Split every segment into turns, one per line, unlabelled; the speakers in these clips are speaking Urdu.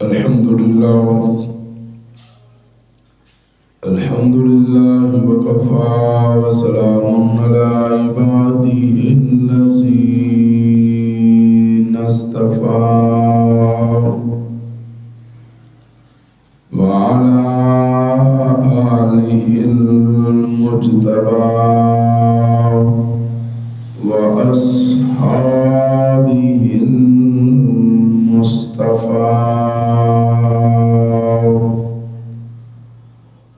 الحمد لله وكفى وسلام على عباده الذين اصطفى وعلى آله المجتبى وأصحابه المصطفى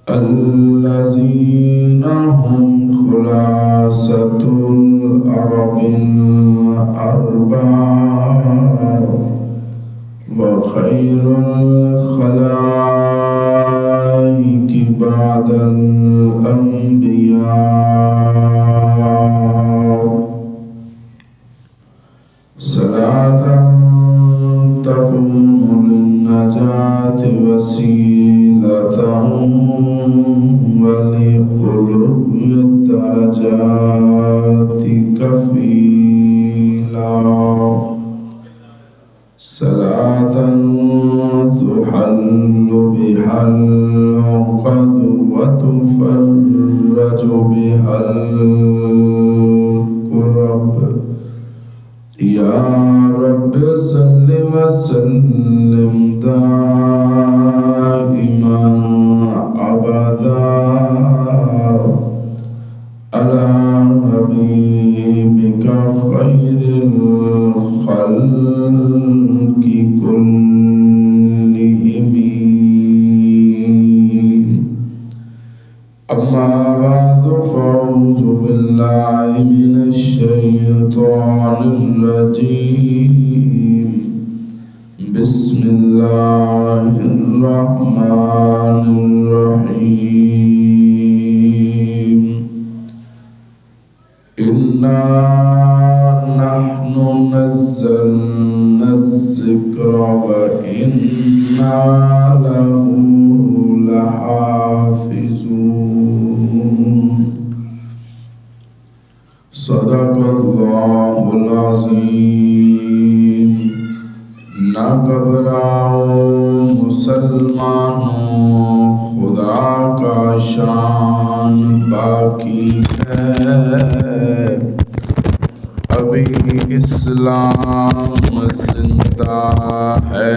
الذين هم خلاصة العرب الأرباب وخير الخلائق بعد الأنبياء صلاة تكون للنجاة وسيلة ولعلو الدرجات كفيلا صلاة تحل بها العقد وتفرج بها الكرب يا رب صل وسلم دائما أبدا على حبيبك خير الخلق كلهم أما بعد فأعوذ بالله من الشيطان الرجيم بسم الله الرحمن الرحيم إنا نحن نزلنا الذكر وإنا له لحافظون صدق الله العظيم نہ گھبراؤ مسلمانوں خدا کا شان باقی ہے ابھی اسلام زندہ ہے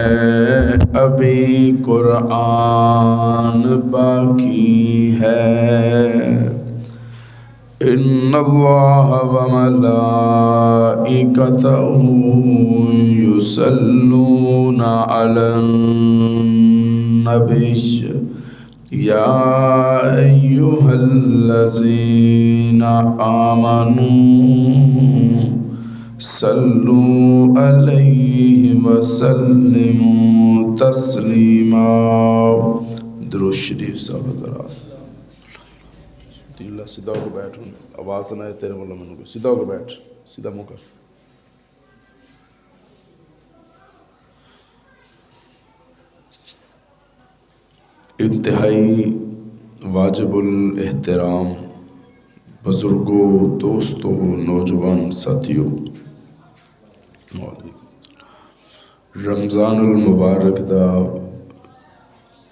ابھی قرآن باقی ہے ان اللہ وملائکتہ یصلون علی النبی یا ایہا الذین آمنوا صلوا علیہ وسلموا تسلیما درود شریف صاحب حضرات اللہ سیدھا ہو کے بیٹھ آواز نہ ہے تیرے مولا منو کو سیدھا ہو کے بیٹھ سیدھا منہ کر انتہائی واجب الاحترام بزرگوں دوستوں نوجوان ساتھیوں رمضان المبارک دا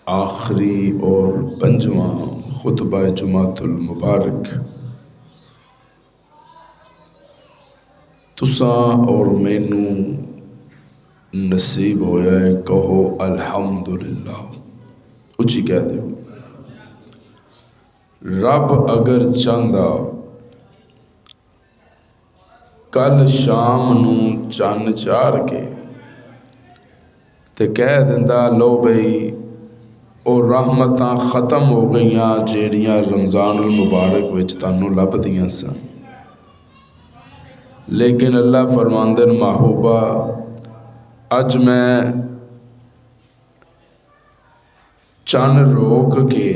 آخری اور پنجواں خطبہ جمعۃ المبارک تساں اور مینوں نصیب ہویا ہے کہو الحمدللہ اچھی کہہ دو رب اگر چاہندا کل شام نوں چن چار کے تے کہہ دیندا لو بھئی اور رحمتاں ختم ہو گئیاں جیڑیاں رمضان المبارک وچ تانوں لبدیاں سن لیکن اللہ فرماندن محبوبہ اج میں چن روک کے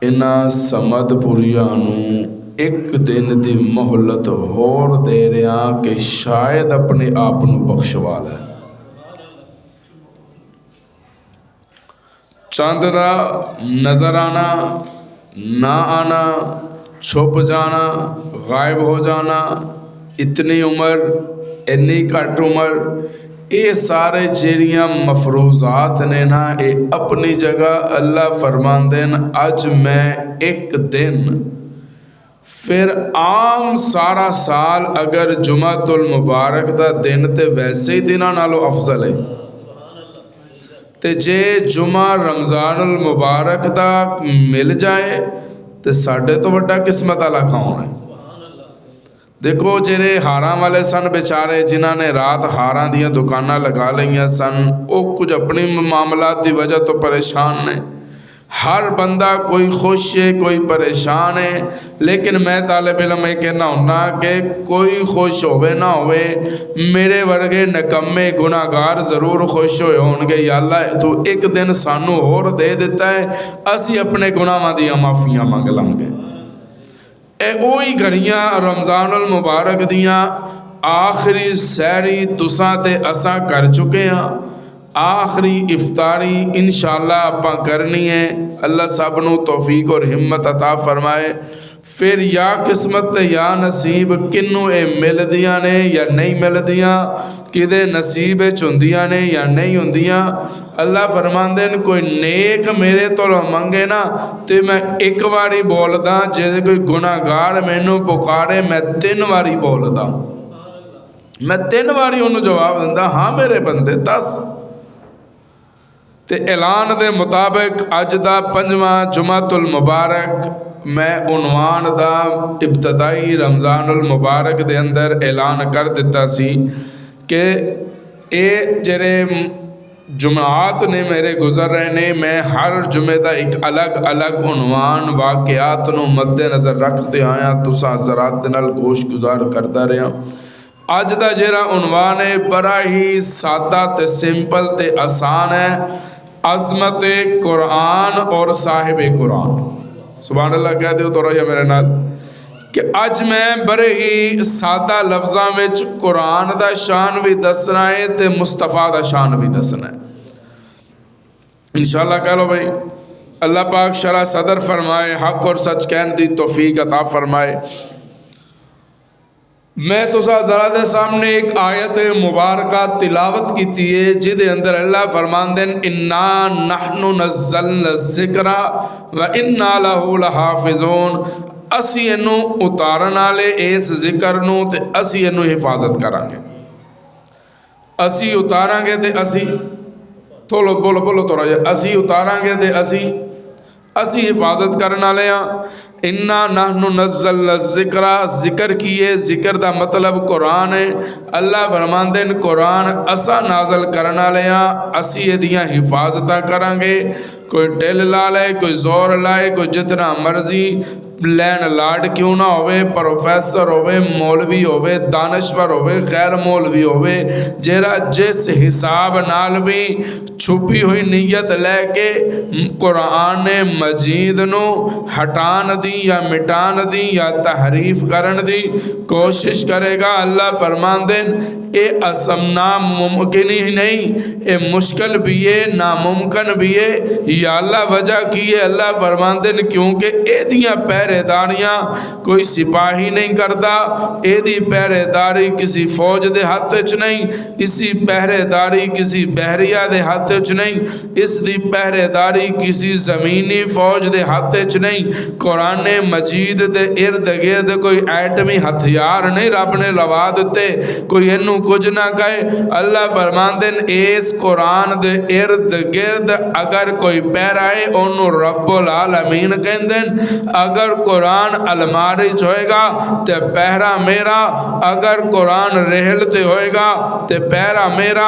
انہاں سمد پوریاں نوں ایک دن دی مہلت ہور دے رہا کہ شاید اپنے آپ نوں بخشوا لے چاندنا نظر آنا نہ آنا چھپ جانا غائب ہو جانا اتنی عمر انی گھٹ عمر یہ سارے جیڑیاں مفروضات نے نا یہ اپنی جگہ اللہ فرماندے ہیں اج میں ایک دن پھر عام سارا سال اگر جمعۃ المبارک دا دن تے ویسے ہی دنوں نالوں افضل ہے تے جے جمعہ رمضان المبارک دا مل جائے تے ساڈے تو بڑا قسمت والا کون ہے۔ دیکھو جڑے ہاراں والے سن بیچارے جنہاں نے رات ہاراں دیاں دکاناں لگا لئیاں سن وہ کچھ اپنی معاملات دی وجہ تو پریشان نے، ہر بندہ کوئی خوش ہے کوئی پریشان ہے، لیکن میں طالب علم یہ کہنا ہونا کہ کوئی خوش ہوئے نہ ہوئے میرے ورگے نکمے گناہگار ضرور خوش ہوئے ہون گے، یا اللہ تو ایک دن سانو اور دے دیتا ہے اسی اپنے گناہاں دیاں معافیاں مانگ لیں گے۔ اے اوہی گھڑیاں رمضان المبارک دیاں آخری سحری تساں تے اساں کر چکے ہیں، آخری افطاری انشاءاللہ اپاں کرنی ہے، اللہ سب نو توفیق اور ہمت عطا فرمائے۔ پھر یا قسمت یا نصیب کنوں اے مل دیاں نے یا نہیں مل دیاں، کدے نصیب چندیاں نے یا نہیں ہوندیاں، اللہ فرماندے ہیں کوئی نیک میرے تو منگے نا تے میں ایک واری بول دا، جیسے کوئی گناہگار مینوں پکارے میں 3 واری بول دا، میں 3 واری انہوں جواب دندا ہاں میرے بندے دس۔ تے اعلان دے مطابق اج دا 5واں جمعۃ المبارک میں عنوان دا ابتدائی رمضان المبارک دے اندر اعلان کر دیتا سی کہ اے جڑے جمعات نے میرے گزر رہے نے میں ہر جمعے دا ایک الگ الگ عنوان واقعات نو مد نظر رکھتے آیا تساں حضرات دے نال گوش گزار کرتا رہا۔ اج دا جڑا عنوان ہے بڑا ہی سادہ تے سمپل تے آسان ہے، عظمت قرآن اور صاحب قرآن۔ سبحان اللہ کہہ دیو تو رہا میرے نال کہ اج میں بڑے ہی سادہ لفظاں وچ قرآن دا شان بھی دسنا ہے تے مصطفیٰ دا شان بھی دسنا ہے انشاءاللہ۔ کہہ لو بھائی اللہ پاک شرح صدر فرمائے، حق اور سچ کہن دی توفیق عطا فرمائے۔ میں تو ذرا دے سامنے ایک آیت مبارکہ تلاوت کی تیئے جدے اندر اللہ فرمان دیں اِنَّا نَحْنُ نَزَّلْنَا الذِّكْرَ وَإِنَّا لَهُ لَحَافِظُونَ، اسی انو اتارنا لے اس ذکر نو تے اسی انو حفاظت کریں گے، اسی اتاریں گے تے اسی تھولو بولو تو رہا اسی اتاریں گے تے اسی حفاظت کرنا لے ہاں۔ اِنَّا نَحْنُ نَزَّلْنَا الذِّكْرَ، ذکر کیے، ذکر دا مطلب قرآن ہے۔ اللہ فرمان دیں قرآن اسا نازل کرنا لیا، اسی دیاں حفاظتاں کریں گے، کوئی ڈل لا لے کوئی زور لائے کوئی جتنا مرضی لین لاڈ کیوں نہ ہوئے، پروفیسر ہوئے مولوی ہوئے دانشور ہوئے غیر مولوی ہوئے، جیرا جس حساب نال بھی چھپی ہوئی نیت لے کے قرآن مجید نو ہٹان دی یا مٹان دی یا تحریف کرن دی کوشش کرے گا، اللہ فرمان دیں اے اسمنا ممکن ہی نہیں، اے مشکل بھی ہے ناممکن بھی ہے، یا اللہ وجہ کی ہے اللہ فرمان دیں کیونکہ اے دیاں پہرے داریاں کوئی سپاہی نہیں کرتا، اے دی پہرے داری کسی فوج دے ہاتھ وچ نہیں، اسی پہرے داری کسی بحریہ دے ہاتھ وچ نہیں، اس دی پہرے داری کسی زمینی فوج دے ہاتھ وچ نہیں، قرآن مجید دے ارد گرد کوئی ایٹمی ہتھیار نہیں رب نے لوا دیتے کوئی انو کچھ نہ کہے۔ اللہ فرمان دیں اس قرآن دے ارد گرد اگر کوئی پیرائے انو رب العالمین کہن دیں، اگر قرآن الماری ہوئے گا تے پہرا میرا، اگر قرآن رہل تے ہوئے گا تے پہرا میرا،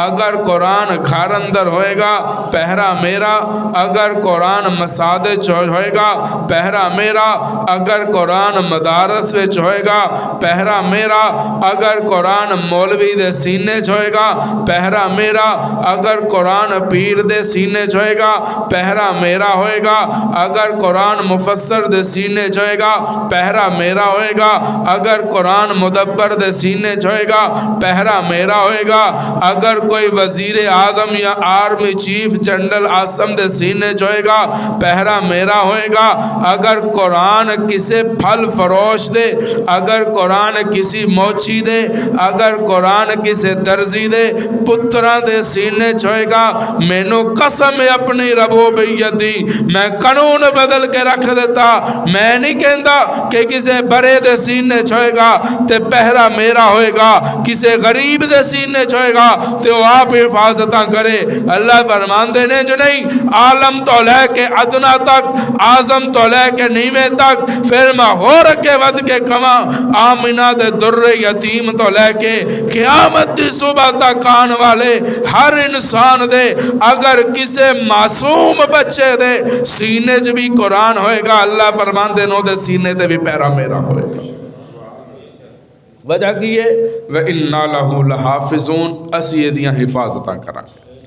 اگر قرآن گھر اندر ہوئے گا پہرا میرا، اگر قرآن مساجد ہوئے گا پہرا میرا، اگر قرآن مدارس وچ ہوئے گا پہرا میرا، اگر قرآن مولوی دے سینے ہوئے گا پہرا میرا، اگر قرآن پیر دے سینے ہوئے گا پہرا میرا ہوئے گا، اگر قرآن مفسر دے سینے ہوئے گا پہرا میرا ہوئے گا، اگر قرآن مدبر دے سینے ہوئے گا پہرا میرا ہوئے گا، اگر کوئی وزیر اعظم یا آرمی چیف جنرل آسم دے سینے ہوئے گا پہرا میرا ہوئے گا، اگر قرآن کسی پھل فروش دے، اگر قرآن کسی موچی دے، اگر قرآن کسے درزی دے پتراں دے سینے چھوئے گا، مینوں قسم اپنی ربوبیت دی میں قانون بدل کے رکھ دیتا، میں نہیں کہندا کہ کسے برے دے سینے چھوئے گا تے پہرا میرا ہوئے گا، کسے غریب دے سینے چھوئے گا تے وہ آپ حفاظتاں کرے۔ اللہ فرمان دینے جو نہیں، عالم تو لے کے ادنا تک، اعظم تو لے کے نیمے تک، پھر میں ہور کے ود کے کما، آمینہ دے در یتیم تو لے کے قیامت دی صبح تک آن والے ہر انسان دے اگر کسے معصوم بچے دے سینے جو بھی قرآن ہوئے گا، اللہ فرمان دے نو دے سینے دے بھی پیرا میرا ہوئے گا۔ وجہ کی ہے وَإِنَّا لَهُ لَحَافِظُونَ، اسی یہ دیاں حفاظتاں کریں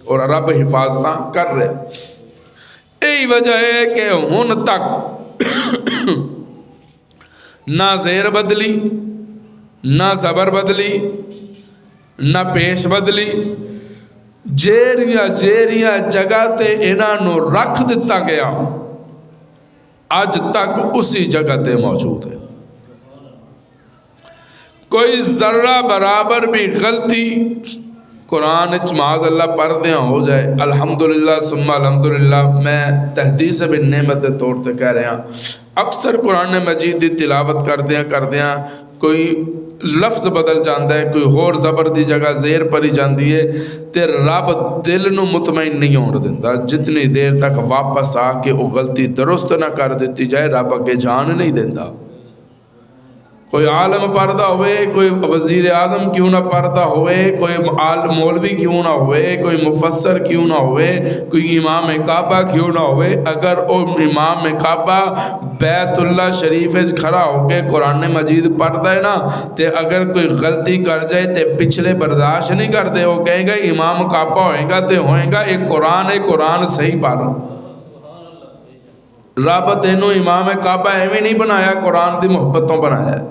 اور رب حفاظتاں کر رہے۔ یہی وجہ ہے کہ ہن تک نہ زیر بدلی، نہ زبر بدلی، نہ پیش بدلی، جیریاں جگہ تے انہاں نو رکھ دیتا گیا، آج تک اسی جگہ تے موجود ہے۔ کوئی ذرہ برابر بھی غلطی قرآن معاذ اللہ پڑھدیاں ہو جائے، الحمدللہ ثم الحمدللہ، میں تحدیث بن نعمت دے طور تے کہہ رہا ہوں، اکثر قرآن مجید دی تلاوت کردیاں کوئی لفظ بدل جاندہ ہے، کوئی ہور زبر دی جگہ زیر پری جاندی ہے، تے رب دل نو مطمئن نہیں ہونے دیندہ، جتنی دیر تک واپس آ کے وہ غلطی درست نہ کر دیتی جائے رب اگے جان نہیں دیندہ۔ کوئی عالم پڑھتا ہوئے، کوئی وزیر اعظم کیوں نہ پڑھتا ہوئے، کوئی عالم مولوی کیوں نہ ہوئے، کوئی مفسر کیوں نہ ہوئے، کوئی امام کعبہ کیوں نہ ہوئے، اگر وہ امام کعبہ بیت اللہ شریف کھڑا ہو کے قرآن مجید پڑھتا ہے نا، تے اگر کوئی غلطی کر جائے تے پچھلے برداشت نہیں کرتے، وہ کہیں گا امام کعبہ ہوئے گا تے ہوئے گا، ایک قرآن ہے، قرآن صحیح پڑھ۔ رب تینوں امام کعبہ ایویں نہیں بنایا، قرآن دی محبتوں بنایا ہے۔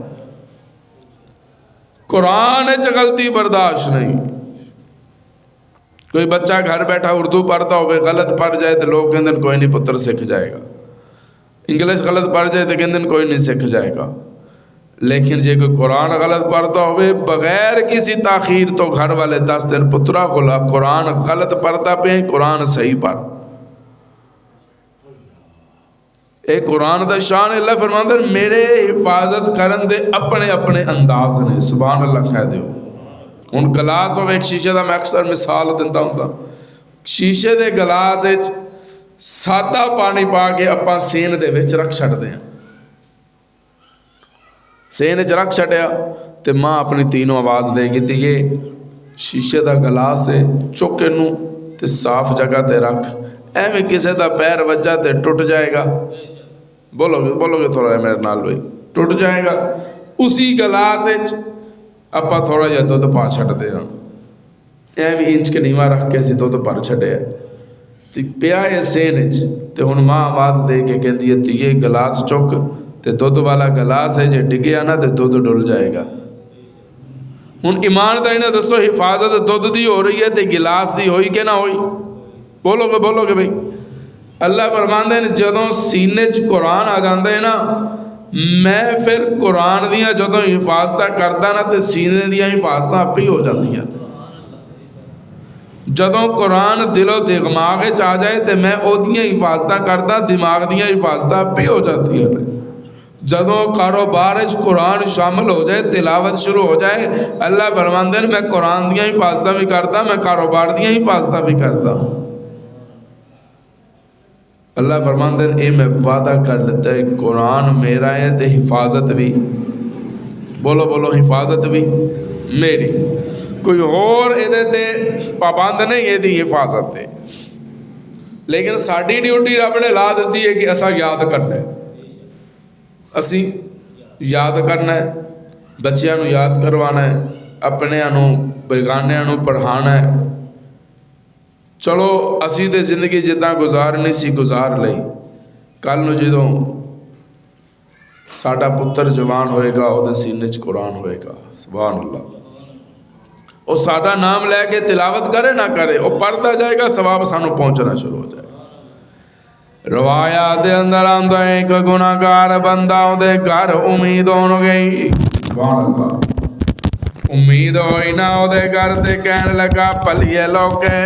قرآن غلطی برداشت نہیں۔ کوئی بچہ گھر بیٹھا اردو پڑھتا ہوئے غلط پڑھ جائے تو لوگ کہندے کوئی نہیں پتر سکھ جائے گا، انگلش غلط پڑھ جائے تو کہندے کوئی نہیں سکھ جائے گا، لیکن جے کوئی قرآن غلط پڑھتا ہوئے بغیر کسی تاخیر تو گھر والے 10 دن پترا کھلا قرآن غلط پڑھتا پہ قرآن صحیح پڑھ۔ اے قرآن دا شان اللہ فرماندے میرے حفاظت کرن دے اپنے اپنے انداز نے، سبحان اللہ کہہ دیو۔ ان گلاس ہو ایک شیشے دا میں اکثر مثال دیتا ہوں، شیشے دے گلاس وچ سادہ پانی پا کے اپاں سین دے وچ رکھ چھڑ دیں، سین وچ رکھ چھڑیا تے ماں اپنی تینوں آواز دے گی تے یہ شیشے دا گلاس ہے، چکے نو تے صاف جگہ تے رکھ، ایویں کسے دا پیر وجہ تے ٹوٹ جائے گا، بولو گے تھوڑا ہے میرے نال بھائی، ٹوٹ جائے گا۔ اسی گلاس وچ اپا تھوڑا جہا دودھ پا چھڑ دے ہاں، ایویں انچ کے نیواں رکھ کے اسی دودھ پر چھڑے تے پیا ہے سین وچ، تے ہن ماں آواز دے کے کہندی ہے تے یہ گلاس چک تے دودھ والا گلاس ہے جے ڈگیا نا تے دودھ ڈل جائے گا۔ ہن ایمانداری نال دسو حفاظت دودھ دی ہو رہی ہے تے گلاس دی ہوئی کہ نہ ہوئی؟ بولو گے بھائی۔ اللہ فرماندے ہیں جدوں سینے چ قرآن آ جاندے نا، میں پھر قرآن دیاں جدوں حفاظتہ کردا نا تے سینے دیاں حفاظتہ آپ ہی ہو جاندیاں۔ جدوں قرآن دل و دماغ وچ آ جائے تے میں او دیاں حفاظتہ کردا، دماغ دیاں حفاظتہ آپ ہی ہو جاندیاں۔ جدوں کاروبار وچ قرآن شامل ہو جائے، تلاوت شروع ہو جائے، اللہ فرماندے ہیں میں قرآن دیاں حفاظتہ بھی کردا، میں کاروبار دیاں حفاظتہ بھی کردا۔ اللہ فرماندے ہیں اے میں وعدہ کر لیتا ہے قرآن میرا ہے تے حفاظت بھی، بولو حفاظت بھی میری، کوئی اور ایدے تے پابند نہیں، یہ دی حفاظت ہے۔ لیکن ساڑی ڈیوٹی رب نے لا دیتی ہے کہ اسا یاد کرنا ہے، اسی یاد کرنا ہے، بچیاں نو یاد کروانا ہے، اپنے انو بیگانے انو پڑھانا ہے۔ چلو اسی تے زندگی جتنا گزارنی سی گزار لئی، کل نو جدوں ساڈا پتر جوان ہوئے گا او دے سینے چ قرآن ہوئے گا، سبحان اللہ، او ساڈا نام لے کے تلاوت کرے نہ کرے، او پڑھتا جائے گا، ثواب سانو پہنچنا شروع ہو جائے گا۔ روایات دے اندر آندا ہے ایک گناہگار بندہ او دے گھر امید ہون گئی، سبحان اللہ، امید ہوئی نہ او دے گھر تے کہن لگا پلیے لوکے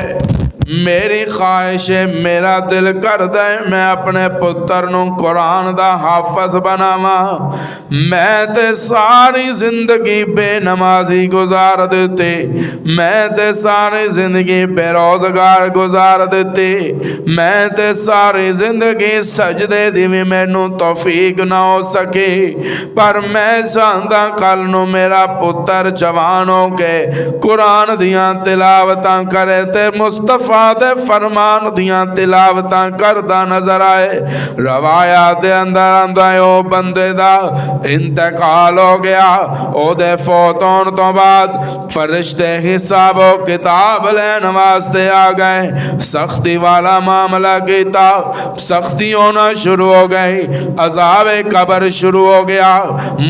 میری خواہش ہے میرا دل کردا ہے میں اپنے پتر نو قرآن دا حافظ بناواں میں تے ساری زندگی بے نمازی گزار دیتی میں تے ساری زندگی بے روزگار گزار دیتی میں تے ساری زندگی سجدے دی بھی مینوں توفیق نہ ہو سکی پر میں چاہندا کل نو میرا پتر جوان ہو کے قرآن دیاں تلاوتاں کرے تے مصطفیٰ دے فرمان دیاں تلاوتاں کردہ نظر آئے روایات دے اندر آندائے او بندے دا انتقال ہو گیا او دے فوت ہون تو بعد فرشتے حساب و کتاب لین واسطے آ گئے سختی والا معاملہ کیتا سختی ہونا شروع ہو گئی عذاب قبر شروع ہو گیا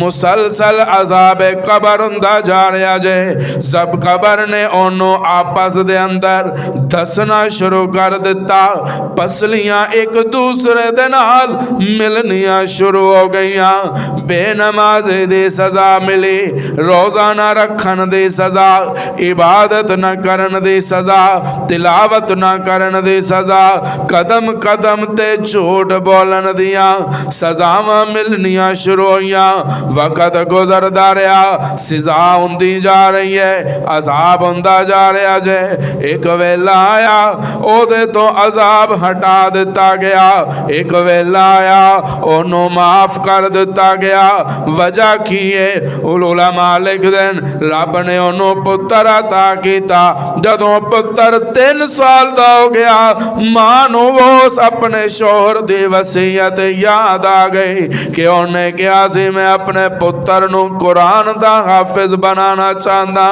مسلسل عذاب قبر ہوندا جا رہا جے سب قبر نے انہوں آپس دے اندر دسنا شروع کر دیتا پسلیاں ایک دوسرے دے نال ملنیاں شروع ہو گئیاں بے نمازی دی سزا ملی روزہ نہ رکھن دی سزا عبادت نہ کرن دی سزا تلاوت نہ کرن دی سزا قدم قدم تے جھوٹ بولن دیاں سزاواں ملنیاں شروع ہویاں وقت گزردا رہیا سزا ہوندی جا رہی ہے عذاب ہوندا جا رہا جے ایک ویلا آیا او دے تو عذاب ہٹا دیتا گیا ایک ویلا آیا انہوں معاف کر دیتا گیا وجہ کیے علماء لکھ دین رب نے انہوں پتر عطا کیتا جدوں پتر 3 سال دا ہو گیا ماں نو وہ اپنے شوہر دی وصیت یاد آ گئی کہ انہیں کیا سی میں اپنے پتر نو قرآن دا حافظ بنانا چاہتا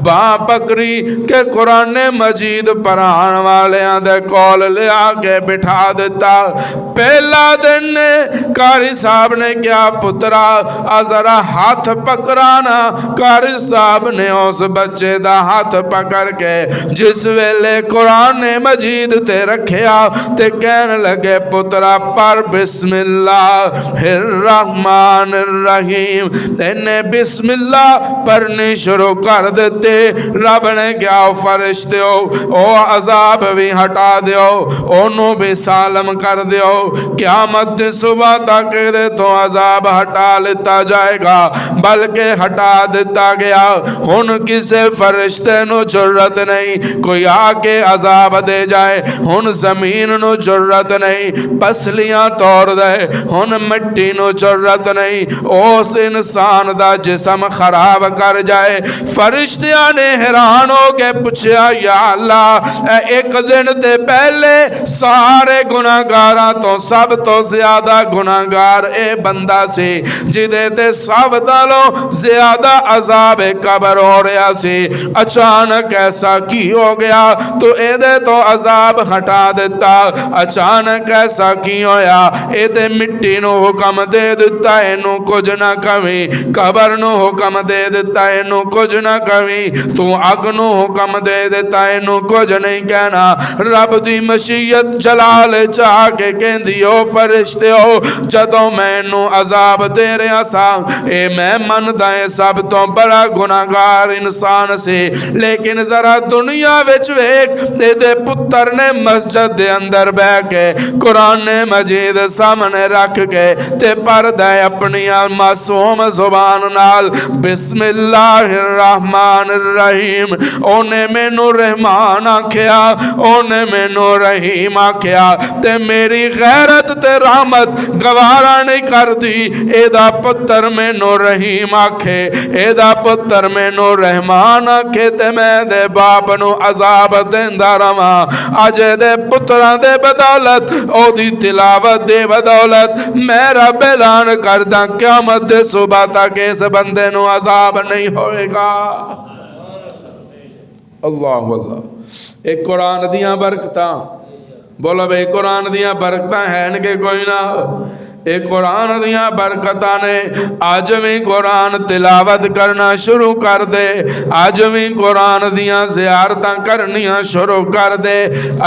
باں پکڑی کہ قرآن مجید پڑھان والیاں دے کول لے آکے بٹھا دیتا پہلا دن نے قاری صاحب نے کیا پترا ذرا ہاتھ پکڑانا قاری صاحب نے اس بچے دا ہاتھ پکڑ کے جس ویلے قرآن مجید تے رکھیا تے کہنے لگے پترا پر بسم اللہ الرحمن الرحیم انہیں بسم اللہ پڑھنی شروع کر دیتے رب نے کیا فرشتے ہو او عذاب بھی ہٹا دیو انہوں بھی سالم کر دیو قیامت دی صبح تک دے تو عذاب ہٹا لیتا جائے گا بلکہ ہٹا دیتا گیا ہن کسے فرشتے نو جرت نہیں کوئی آکے عذاب دے جائے ہن زمین نو جرت نہیں پسلیاں توڑ دے ہن مٹی نو جرت نہیں اس انسان دا جسم خراب کر جائے فرشتیاں نے حیران ہو کے پوچھا یا اللہ ایک دن تے پہلے سارے گناہگاراں تو سب تو زیادہ گناہگار اے بندہ سی جدے تے سب دالوں زیادہ عذاب قبر ہو رہا سی اچانک ایسا کی ہو گیا تو اے دے تو عذاب ہٹا دیتا اچانک ایسا کی ہویا اے دے مٹی نو حکم دے دیتا اینو کچھ نہ کمی قبر نو حکم دے دیتا اینو کچھ نہ کمی تو اگ نو حکم دے دیتا اینو کچھ نہیں کہنا رب دی مشیت جلال چاہ کے کہندی ہو فرشتے ہو جدوں میں نو عذاب دے رہا سا اے میں من دائیں سب تو بڑا گناہگار انسان سے لیکن ذرا دنیا وچ ویک دے پتر نے مسجد دے اندر بہ کے قرآن مجید سامنے رکھ کے تے پردہ اپنی معصوم زبان نال بسم اللہ الرحمن الرحیم اونے میں نو رحمان آکھیا اونے میں نو رحیم آکھیا تے میری غیرت تے رحمت گوارا نہیں کر دی اے دا پتر میں نو رحیم آکھے اے دا پتر میں نو رحمان آکھے تے میں دے باپ نو عذاب دیندہ رہا آجے دے پتران دے بدولت او دی تلاوت دے بدولت میرا اعلان کردہ قیامت دے صبح تک اس بندے نو عذاب نہیں ہوئے گا اللہ اللہ ایک قرآن دیاں برکتاں بولا بھئی قرآن دیاں برکتاں ہیں کہ کوئی نہ اے قرآن دیاں برکتاں نے اج وی قرآن تلاوت کرنا شروع کر دے اج وی قرآن دیاں زیارتاں کرنیاں شروع کر دے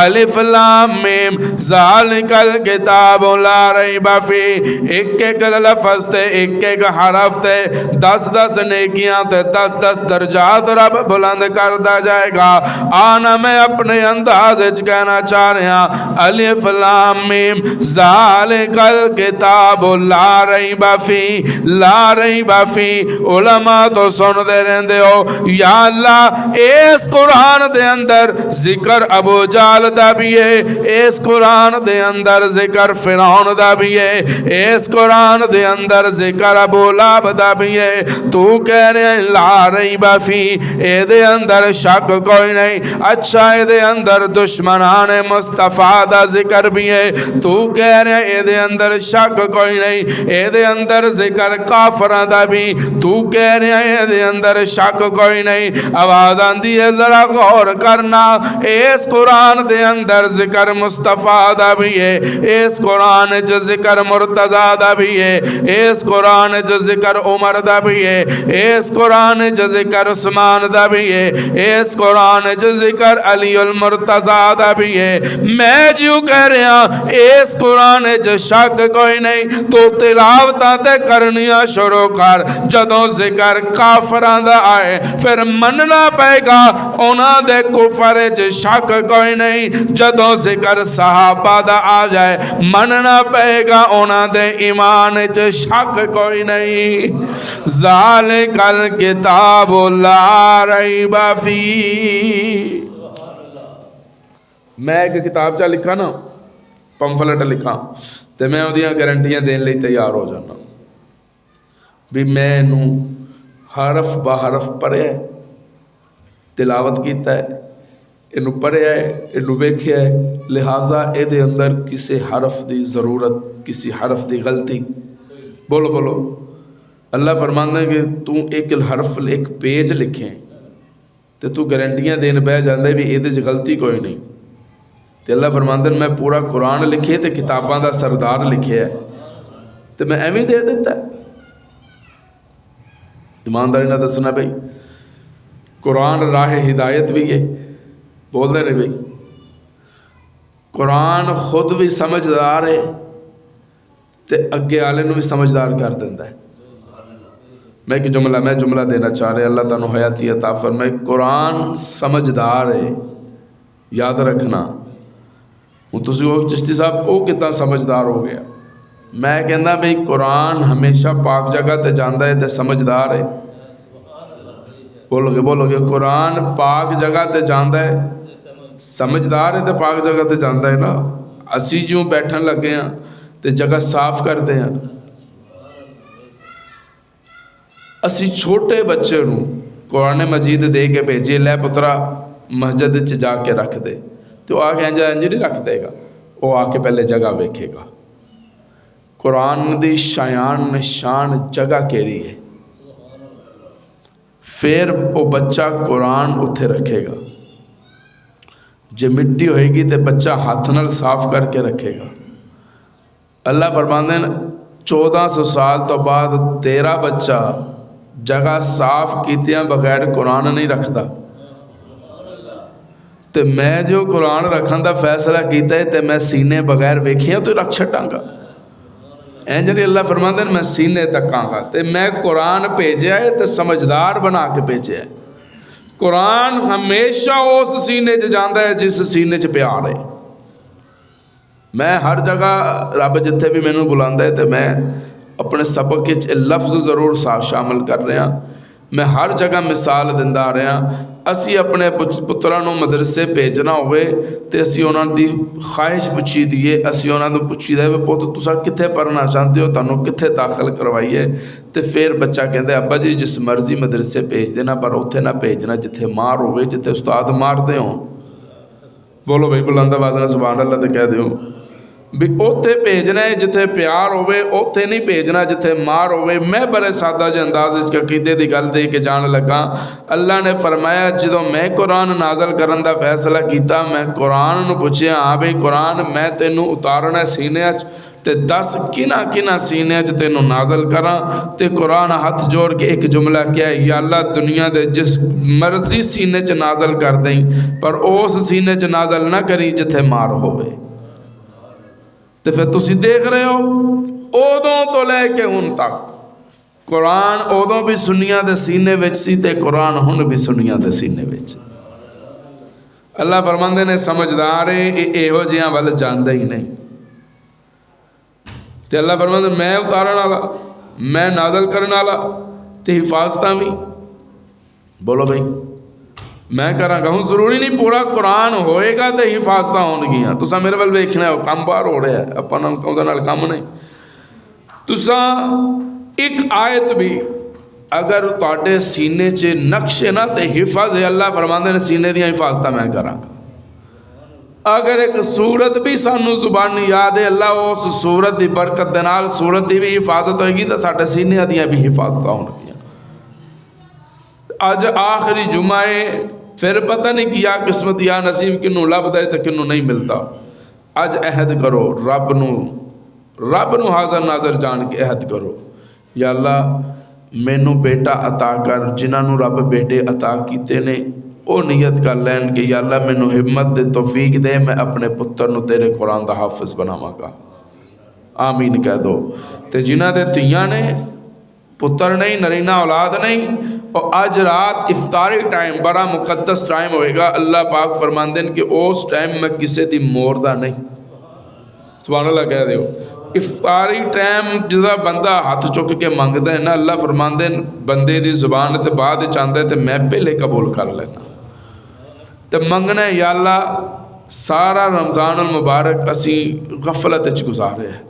الف لام میم ذالک الکتاب لا ریب فیہ ایک ایک لفظ تے ایک ایک حرف تے 10 نیکیاں تے 10 درجات رب بلند کردا جائے گا آنا میں اپنے انداز وچ کہنا چاہ رہا الف لام میم ذالک الکتاب لا ریب فیہ لا ریب فیہ علماء تو سن دے رہندے ہو یا اللہ اس قرآن دے اندر ذکر ابو جال دا بھی ہے اس قرآن دے اندر ذکر فرعون دا بھی ہے اس قرآن دے اندر ذکر ابو لہب دا بھی ہے تو کہہ رہے لا ریب فیہ اے دے اندر شک کوئی نہیں اچھا اے دے اندر دشمنان مصطفیٰ دا ذکر بھی ہے تو کہہ رہے اے دے اندر شک کوئی نہیں اے دے اندر ذکر کافرہ دا بھی تو کہہ رہے اے دے اندر شک کوئی نہیں آواز آندی ہے ذرا غور کرنا اس قرآن دے اندر ذکر مصطفیٰ دا بھی ہے اس قرآن جو ذکر مرتضیٰ دا بھی ہے اس قرآن جو ذکر عمر دا بھی ہے اس قرآن جو ذکر عثمان دا بھی ہے اس قرآن جو ذکر علی المرتضیٰ دا بھی ہے میں جو کہہ رہا اس قرآن جو شک کوئی نہیں تو تلاوتاں تے کرنیاں شروع کر جدوں ذکر کافران دا آئے پھر مننا پائے گا اونا دے کفر چ شک کوئی نہیں جدوں ذکر صحابہ دا آ جائے مننا پائے گا اونا دے ایمان چ شک کوئی نہیں ذالک الکتاب لا ریب فیہ میں ایک کتاب چا لکھا نا پمفلٹ لکھا تے میں اودیاں گارنٹیاں دین لئی تیار ہو جانا بھی میں نو حرف بحرف پڑھیا ہے تلاوت کیتا ہے انو پڑھیا ہے انو ویکھیا ہے لہٰذا اے دے اندر کسی حرف دی ضرورت کسی حرف دی غلطی بولو بولو اللہ فرماندہ ہے کہ تو ایک حرف ایک پیج لکھیں تے تو گارنٹیاں دین بہ جاندے بھی اے دے غلطی کوئی نہیں تے اللہ فرماندہ ہے میں پورا قرآن لکھے تے کتاباں دا سردار لکھے ہے تے میں ایویں دے دیتا ہے ایمانداری نہ دسنا بھائی قرآن راہ ہدایت بھی ہے بول دے رہے بھائی قرآن خود بھی سمجھدار ہے تے اگے آلے نو بھی سمجھدار کر دیندہ ہے میں ایک جملہ دینا چاہ رہے اللہ تعالیٰ حیاتی عطا فرمائے قرآن سمجھدار ہے یاد رکھنا ہوں تسی وہ چشتی صاحب وہ کتنا سمجھدار ہو گیا میں کہنا بھئی قرآن ہمیشہ پاک جگہ تے جاندہ ہے تے سمجھدار ہے بولو گے قرآن پاک جگہ تے جاندہ ہے سمجھدار ہے تے پاک جگہ تے جاندہ ہے نا اسی جو بیٹھن لگے ہیں تے جگہ صاف کرتے ہیں اسی چھوٹے بچے نو قرآن مجید دے کے بھیجے لے پترا مسجد چ جا کے رکھ دے تو آ کے انج نہیں رکھ دے گا وہ آ کے پہلے جگہ ویکھے گا قرآن دی شایان نشان جگہ کیڑی ہے پھر وہ بچہ قرآن اتھے رکھے گا جے مٹی ہوئے گی تے بچہ ہاتھ نال صاف کر کے رکھے گا اللہ فرماندے ہیں 1400 سال تو بعد تیرا بچہ جگہ صاف کیتیاں بغیر قرآن نہیں رکھتا تے میں جو قرآن رکھن دا فیصلہ کیتا ہے تے میں سینے بغیر ویکھیاں تو رکھ چھٹاں گا اینجلی اللہ فرماندے ہیں میں سینے تک آنگا تے میں قرآن بھیجا ہے تے سمجھدار بنا کے بھیجا ہے قرآن ہمیشہ اس سینے چ جاندہ ہے جس سینے چ پیار ہے میں ہر جگہ رب جتھے بھی میں نو بلاندہ ہے تے میں اپنے سبق کے لفظ ضرور شامل کر رہے ہیں میں ہر جگہ مثال دندہ آ رہے ہیں اسی اپنے پترانوں مدرسے بھیجنا ہوئے تے اسی انہوں دی خواہش پوچھی دیئے اسی انہوں نے پوچھی دے پوت تسا کتھے پڑھنا چاہتے ہو تانوں کتھے داخل کروائیے تے پھر بچہ کہندے ابا جی جس مرضی مدرسے بھیج دینا پر اتھے نہ بھیجنا جتھے مار ہوئے جتھے استاد مارتے ہوں بولو بھائی بلند آواز نال سبحان اللہ تے کہہ دیو بھی اوتھے بھیجنا ہے جتھے پیار ہوئے اوتھے نہیں بھیجنا جتھے مار ہوئے میں بڑے سادہ جے انداز کے عقیدے دی گل دے کے جان لگا اللہ نے فرمایا جدوں میں قرآن نازل کرن دا فیصلہ کیتا میں قرآن نو پوچھیا ہاں بھئی قرآن میں تینوں اتارنا سینے تے دس کنہ کنہ سینے چ تینوں نازل کراں تے قرآن ہاتھ جوڑ کے ایک جملہ کیا ہے یا اللہ دنیا دے جس مرضی سینے چ نازل کر دیں پر اس سینے چ نازل نہ کری جتھے مار ہوئے۔ تے پھر تسی دیکھ رہے ہو اودوں تو لے کے ہن تک قرآن اودوں بھی سنیاں دے سینے وچ سی تے قرآن ہن بھی سنیاں دے سینے وچ۔ اللہ فرماندے نے سمجھدار ایہو جیاں ول جاندے ہی نہیں۔ تے اللہ فرماندے میں اتارن والا، میں نازل کرن والا تے حفاظتاں بھی بولو بھائی میں کراں گا۔ ہوں ضروری نہیں پورا قرآن ہوئے گا تے حفاظتاں ہون گیاں۔ تساں میرے ول ویکھنا ہے کم باہر ہو رہا ہے، اپاں نال کم نہیں۔ تساں ایک آیت بھی اگر تواڈے سینے چ نقش ہے نا تے حفظ ہے، اللہ فرماندے نے سینے دیاں حفاظتاں میں کراں گا۔ اگر ایک سورت بھی سانو زبانی یاد ہے اللہ اس سورت دی برکت دے نال سورت دی بھی حفاظت ہوئے گی تو ساڈے سینے دیاں بھی حفاظتاں ہون گیاں۔ اج آخری جمعہ ہے، پھر پتہ نہیں کیا قسمت یا نصیب کنوں لبدا ہے تے کنوں نہیں ملتا۔ اج عہد کرو رب نو حاضر ناظر جان کے عہد کرو یا اللہ مینوں بیٹا عطا کر، جنہاں نو رب بیٹے عطا کیتے نے او نیت کر لین کہ یا اللہ مینوں ہمت دے توفیق دے میں اپنے پتر نو تیرے قرآن دا حافظ بناواں گا۔ آمین کہہ دو۔ تے جنہاں دے تیاں نے پتر نہیں نرینہ اولاد نہیں، اور آج رات افطاری ٹائم بڑا مقدس ٹائم ہوئے گا، اللہ پاک فرماندے کہ اس ٹائم میں کسے دی موردہ نہیں۔ سبحان اللہ کہہ دیو۔ افطاری ٹائم جدا بندہ ہاتھ چک کے مانگدا ہے نا اللہ فرماندے بندے دی زبان تے بعد چاہتا ہے تے میں پہلے قبول کر لینا۔ تے منگنا ہے یا اللہ سارا رمضان المبارک اسی غفلت وچ گزارے ہیں،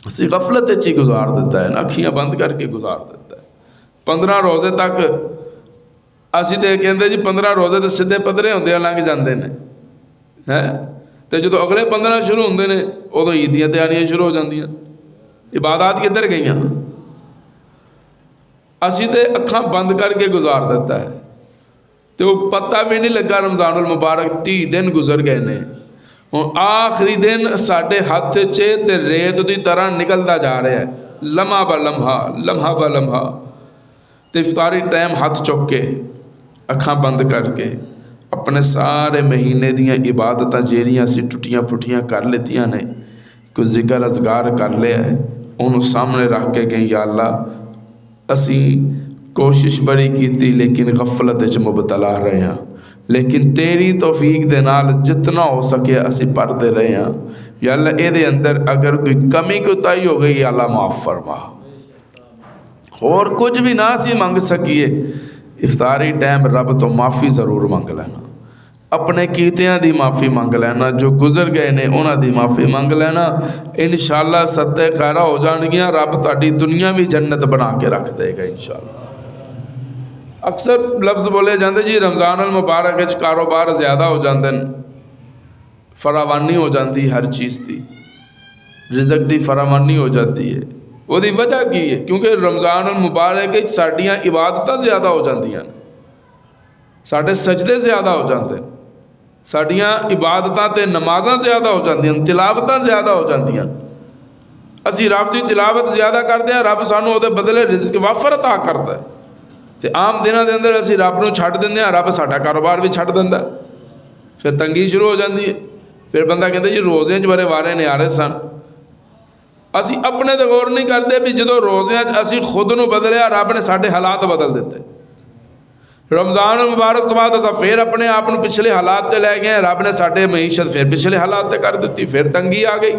اسی غفلت وچ ہی گزار دیتا ہے نا، اکھیاں بند کر کے گزار دیتا ہے۔ 15 روزے تک اسی تے کہندے جی 15 روزے تے سیدھے پدرے ہوندے لنگ جاندے نے ہیں تے جدو اگلے 15 شروع ہوندے نے ادو عیدیاں تے آنیاں شروع ہو جاندیاں، عبادات کدھر گئیاں؟ اسی تے اکھاں بند کر کے گزار دیتا ہے تے وہ پتہ بھی نہیں لگا رمضان المبارک 30 دن گزر گئے نے، ہوں آخری دن ساڈے ہاتھ چے تے ریت دی طرح نکلتا جا رہا ہے، لمحہ با لمحہ لمحہ با لمحہ۔ تے افطاری ٹائم ہاتھ چک کے اکھاں بند کر کے اپنے سارے مہینے دیاں عبادتاں جیڑیاں اسی ٹوٹیاں پھٹیاں کر لیتیاں نے، کوئی ذکر اذکار کر لیا ہے، انہوں سامنے رکھ کے کہیں یا اللہ اسی کوشش بڑی کیتی لیکن غفلت وچ مبتلا رہے ہیں، لیکن تیری توفیق دے نال جتنا ہو سکے اسی پڑھتے رہے ہیں یا اللہ اے دے اندر اگر کوئی کمی کوتاہی ہو گئی یا اللہ معاف فرما، اور کچھ بھی نہ سی منگ سکیے افطاری ٹائم رب تو معافی ضرور منگ لینا، اپنے کیتیاں دی معافی منگ لینا، جو گزر گئے نے انہاں دی معافی منگ لینا، انشاءاللہ ستے خیرہ ہو جان گیا، رب تاڑی دنیا بھی جنت بنا کے رکھ دے گا انشاءاللہ۔ اکثر لفظ بولے جاندے جی رمضان المبارک وچ کاروبار زیادہ ہو جاندے، فراوانی ہو جاندی ہر چیز دی، رزق دی فراوانی ہو جاتی ہے، وہ دی وجہ کی ہے کیونکہ رمضان المبارک وچ ساڈیاں عبادتاں زیادہ ہو جاندیاں، ساڈے سجدے زیادہ ہو جاندے، ساڈیاں عبادتاں تے نمازاں زیادہ ہو جاندیاں، تلاوتاں زیادہ ہو جاندیاں، اسی رب دی تلاوت زیادہ کرتے ہیں، رب سانو او دے بدلے رزق وافر عطا کرتا ہے، تے عام دنوں دے اندر اسی رب نو چھڈ دیندے ہیں، رب ساڈا کاروبار بھی چھڈ دیندا ہے، پھر تنگی شروع ہو جاندی ہے، پھر بندہ کہندا جی روزے چ بڑے وارے نیارے سن، اسی اپنے تے غور نہیں کرتے بھی جدو روزیاں اسی خود نو بدلیا رب نے ساڈے حالات بدل دیتے، رمضان مبارک تو بعد اصا پھر اپنے آپ کو پچھلے حالات تے لے گئے، رب نے ساڈے معیشت پھر پچھلے حالات تے کر دیتی، پھر تنگی آ گئی۔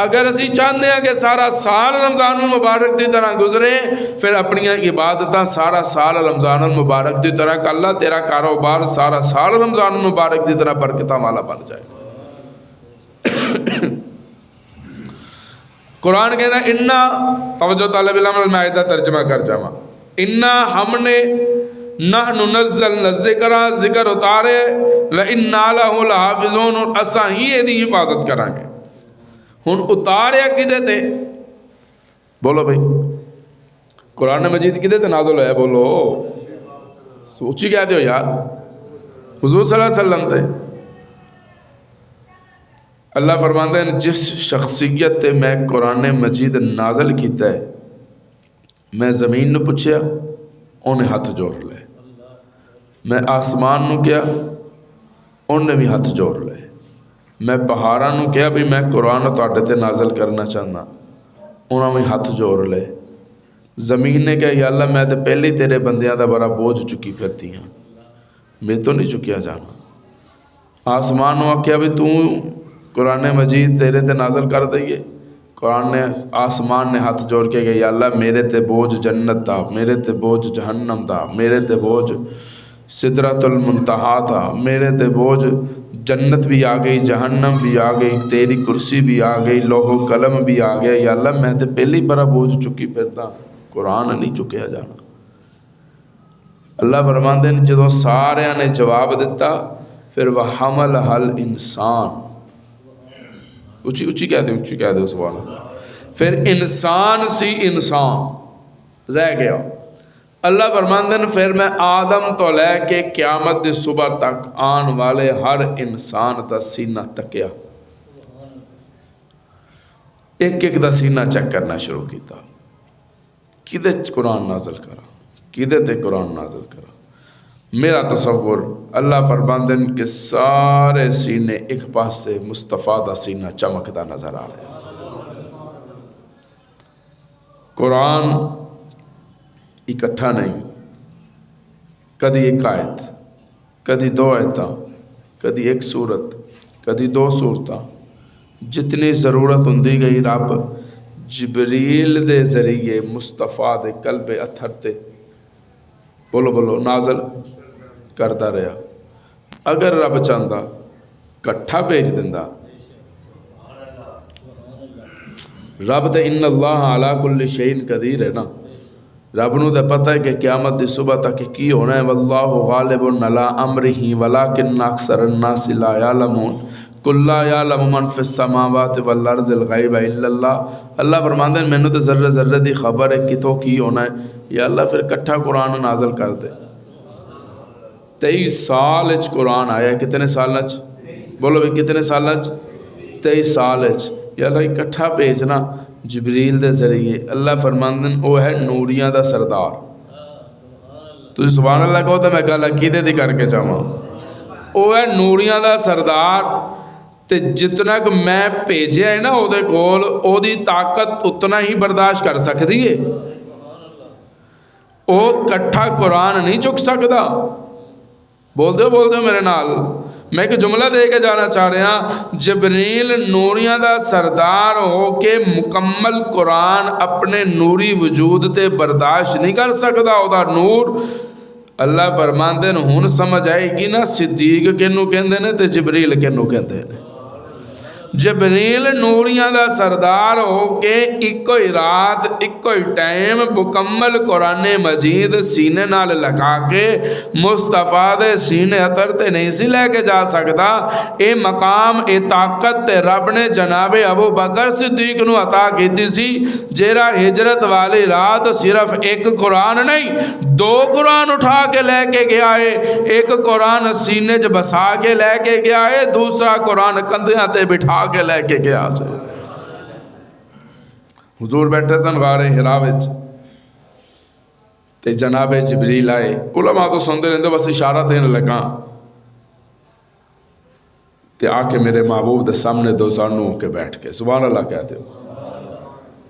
اگر اسی چاہتے ہیں کہ سارا سال رمضان المبارک دی طرح گزرے، پھر اپنی عبادتاں سارا سال رمضان المبارک دی طرح کر اللہ، تیرا کاروبار سارا سال رمضان المبارک دی طرح برکتاں والا بن جائے۔ قرآن کہتا ہے انا، توجہ طالب علم میں آیتہ ترجمہ کر جاواں، انا ہم نے نحن نزلنا الذکر، ذکر اتارے، وَإِنَّا لَهُ لَحَافِظُونَ، اور اساں ہی یہ دی حفاظت کریں گے۔ ہن اتارے کدے تے؟ بولو بھائی قرآن مجید کدے تے نازل ہویا؟ بولو سوچی کہتے ہو یار، حضور صلی اللہ علیہ وسلم تے۔ اللہ فرماتے ہیں جس شخصیت تے میں قرآن مجید نازل کیتا ہے میں زمین نو پوچھیا انہیں ہاتھ جوڑ لے، میں آسمان نو کیا انہیں بھی ہاتھ جوڑ لے، میں پہاڑاں نو کیا بھی میں قرآن تواڈے تے نازل کرنا چاہنا انہوں بھی ہاتھ جوڑ لے۔ زمین نے کہا یا اللہ میں تے پہلے تیرے بندیاں دا بڑا بوجھ چکی پھرتی ہاں، میں تو نہیں چکیا جانا۔ آسمان نو آکھیا بھی تو قرآن مجید تیرے تے نازل کر دئیے، قرآن نے آسمان نے ہاتھ جوڑ کے کہ یا اللہ میرے تے بوجھ جنت تھا، میرے تے بوجھ جہنم تھا، میرے تے بوجھ سدرۃ المنتہا تھا، میرے تے بوجھ جنت بھی آ گئی، جہنم بھی آ گئی، تیری کرسی بھی آ گئی، لوح و قلم بھی آ گیا، یا اللہ میں تے پہلی بڑا بوجھ چکی پھرتا، قرآن نہیں چکیا جانا۔ اللہ فرماندے ہیں جدوں سارے نے جواب دیتا پھر وَحَمَلَهَا الْإِنسان، اچھی کہہ دے سبحان اللہ، پھر انسان سی انسان رہ گیا۔ اللہ فرماندے ہیں پھر میں آدم تو لے کے قیامت دی صبح تک آن والے ہر انسان دا سینہ تکیا، ایک ایک دا سینہ چیک کرنا شروع کیتا، کدے قرآن نازل کرا، کدے تے قرآن نازل کرا۔ میرا تصور اللہ فرماندے ہیں کہ سارے سینے ایک پاس سے مصطفیٰ دا سینہ چمکدا نظر آ رہا ہے۔ قرآن اکٹھا نہیں، کدی ایک آیت، کدی دو آیتاں، کدی ایک سورت، کدی دو سورتاں، جتنی ضرورت ہوندی گئی رب جبریل دے ذریعے مصطفیٰ دے قلب اطہر تے بولو نازل کرتا رہا۔ اگر رب چاہتا کٹھا بھیج دینا، رب تے ان اللہ علی کل شیء قدیر ہے نا، رب نو تے پتہ ہے کہ قیامت دی صبح تک کی ہونا ہے، واللہ غالب علی امرہ ولکن اکثر الناس لا یعلمون، قل لا یعلم من فی السماوات والارض الغیب الا اللہ۔ اللہ فرماندے ہیں مینوں تے ذرے ذرے دی خبر ہے کتوں کی ہونا ہے، یا اللہ پھر کٹھا قرآن نازل کر دے۔ 23 سال اچ قرآن آیا، کتنے سال اچ بولو بھی کتنے سال اچ 23 سال اچ، یا اللہ اکٹھا بھیجنا جبریل دے ذریعے۔ اللہ فرماندن او ہے نوریاں دا سردار، تو سبحان اللہ کہو تو میں گل عقیدے دی کر کے جاواں، او ہے نوریاں دا سردار، تے جتنا کہ میں بھیجیا ہے نا او دے کول او دی طاقت اتنا ہی برداشت کر سکتی ہے، او کٹھا قرآن نہیں چک سکتا۔ بول دے میرے نال، میں ایک جملہ دے کے جانا چاہ رہا ہاں، جبریل نوریاں دا سردار ہو کے مکمل قرآن اپنے نوری وجود تے برداشت نہیں کر سکتا، او دا نور۔ اللہ فرماندے ہیں ہن سمجھ آئے گی نا صدیق کنوں کہندے نے تے جبریل کنوں کہندے نے۔ جبریل نوریاں دا سردار ہو کے ایک ہی رات ایک ہی ٹائم مکمل قرآن مجید سینے نال لگا کے مصطفیٰ دے سینے اطہر تے نہیں سی لے کے جا سکتا۔ اے مقام اے طاقت تے رب نے جناب ابو بکر صدیق نو عطا کیتی سی، جیرا ہجرت والی رات صرف ایک قرآن نہیں 2 قرآن اٹھا کے لے کے گیا ہے، ایک قرآن سینے چ بسا کے لے کے گیا ہے، دوسرا قرآن کندھیاں تے بٹھا کے لے کے گیا سے۔ حضور بیٹھے سن غار حرا وچ تے جناب جبریل آئے، علماء تو سنتے رہتے بس اشارہ دینے لگا تے آ کے میرے محبوب دے سامنے 2 زانوں ہو کے بیٹھ کے سبحان اللہ کہتے ہو۔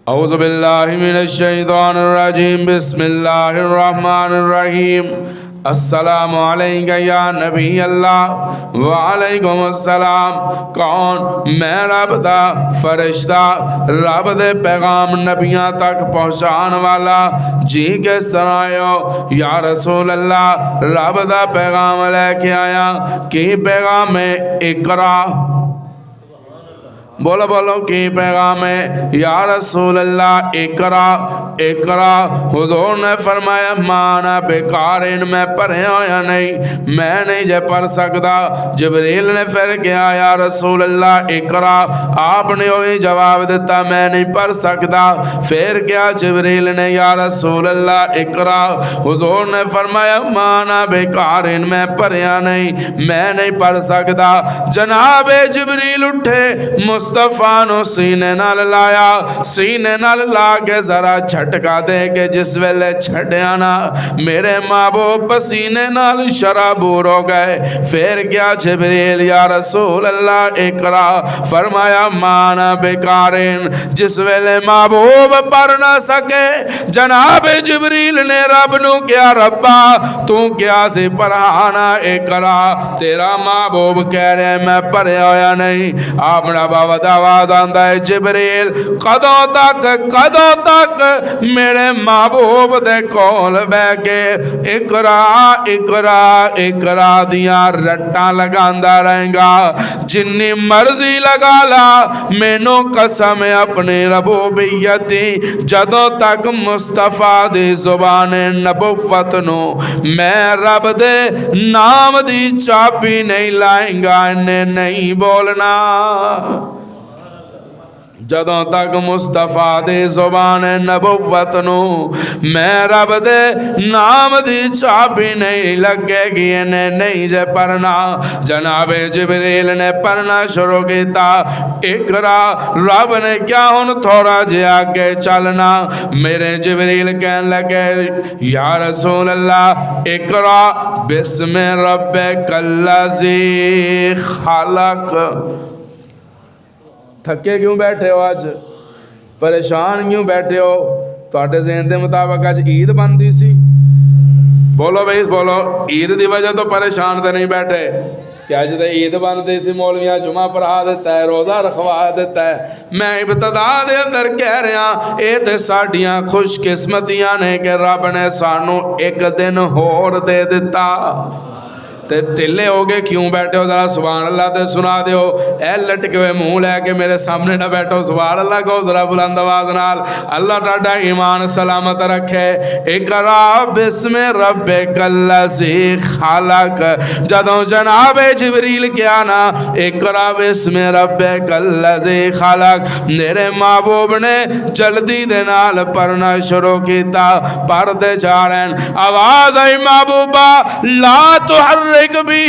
اعوذ باللہ من الشیطان الرجیم، بسم اللہ الرحمن الرحیم، السلام علیکہ یا نبی اللہ وعلیکم السلام۔ کون؟ میں رب دا فرشتہ، رب دے پیغام نبیاں تک پہنچان والا۔ جی کس طرح آئے یا رسول اللہ؟ رب دا پیغام لے کے آیا۔ کی پیغام ہے؟ اقرا بولو بولو کی پیغام ہے؟ یا رسول اللہ اقرا اقرا۔ حضور نے فرمایا مانا بیکارن، میں پڑھیا یا نہیں، میں نہیں جے پڑھ سکتا۔ جبریل نے پھر کیا یا رسول اللہ اقرا، آپ نے وہی جواب دیتا میں نہیں پڑھ سکتا۔ پھر کیا جبریل نے یا رسول اللہ اقرا، حضور نے فرمایا مانا بیکارن، میں پڑھیا نہیں، میں نہیں پڑھ سکتا۔ جناب جبریل اٹھے، مصطفیٰ نو سینے نال لایا، سینے نال لا کے ذرا جھٹکا دے کے جس ویلے چھڑیا نا میرے محبوب پسینے نال شرابور ہو گئے۔ پھر کیا جبریل یا رسول اللہ اقرا، فرمایا مانا بیکارن، جس ویلے محبوب پڑھ نہ سکے جناب جبریل نے رب نو کیا ربا تو کیا سی پڑھانا اقرا، تیرا محبوب کہہ رہے میں پڑھیا ہویا نہیں۔ اپنا باوت آواز آندہ ہے جبریل قدوں تک میرے محبوب دے کول بے کے اقرا اقرا اقرا دیاں رٹاں لگاندہ رہیں گا، جنی مرضی لگا لا، مینو قسم اپنی ربوبیتی، جدوں تک مصطفیٰ دی زبان نبوت نو میں رب دے نام دی چاپی نہیں لائیں گا، انہیں نہیں بولنا۔ جدوں تک مصطفیٰ دی زبان نبوت نو میں رب دے نام دی چابی نہیں لگے گی، انہیں نہیں جے پڑھنا۔ جناب جبریل نے پڑھنا شروع کیتا اقرا، رب نے کیا ہن تھوڑا جے آگے چلنا، میرے جبریل کہنے لگے یا رسول اللہ اقرا بسم ربک الذی خلق۔ تھکے کیوں بیٹھے ہو آج؟ پریشان کیوں بیٹھے ہو؟ تواڈے ذہن دے مطابق آج عید بندی سی؟ بولو بھائی بولو، عید دی وجہ تو پریشان تے نہیں بیٹھے کہ آج تے عید بندی سی، مولویاں جمعہ پڑھا دیتا ہے، روزہ رکھوا دیتا ہے۔ میں ابتدا دے اندر کہہ رہا اے تے ساڈیاں خوش قسمتیاں نے کہ رب نے سانو ایک دن ہور دے دیتا۔ تے ٹلے ہو گئے کیوں بیٹھے ہو؟ ذرا سبحان اللہ تے سنا دیو، اے لٹکے ہوئے منہ لے کے میرے سامنے نہ بیٹھو، سبحان اللہ کہو ذرا بلند آواز نال، اللہ تہاڈا ایمان سلامت رکھے۔ اقرا بسم ربک الذی خلق، جدوں جناب جبریل کیا نا اقرا بسم ربک الذی خلق، میرے محبوب نے جلدی دے نال پڑھنا شروع کیتا، پڑھتے جا رہے ہیں۔ آواز آئی محبوبہ لا تحرک بھی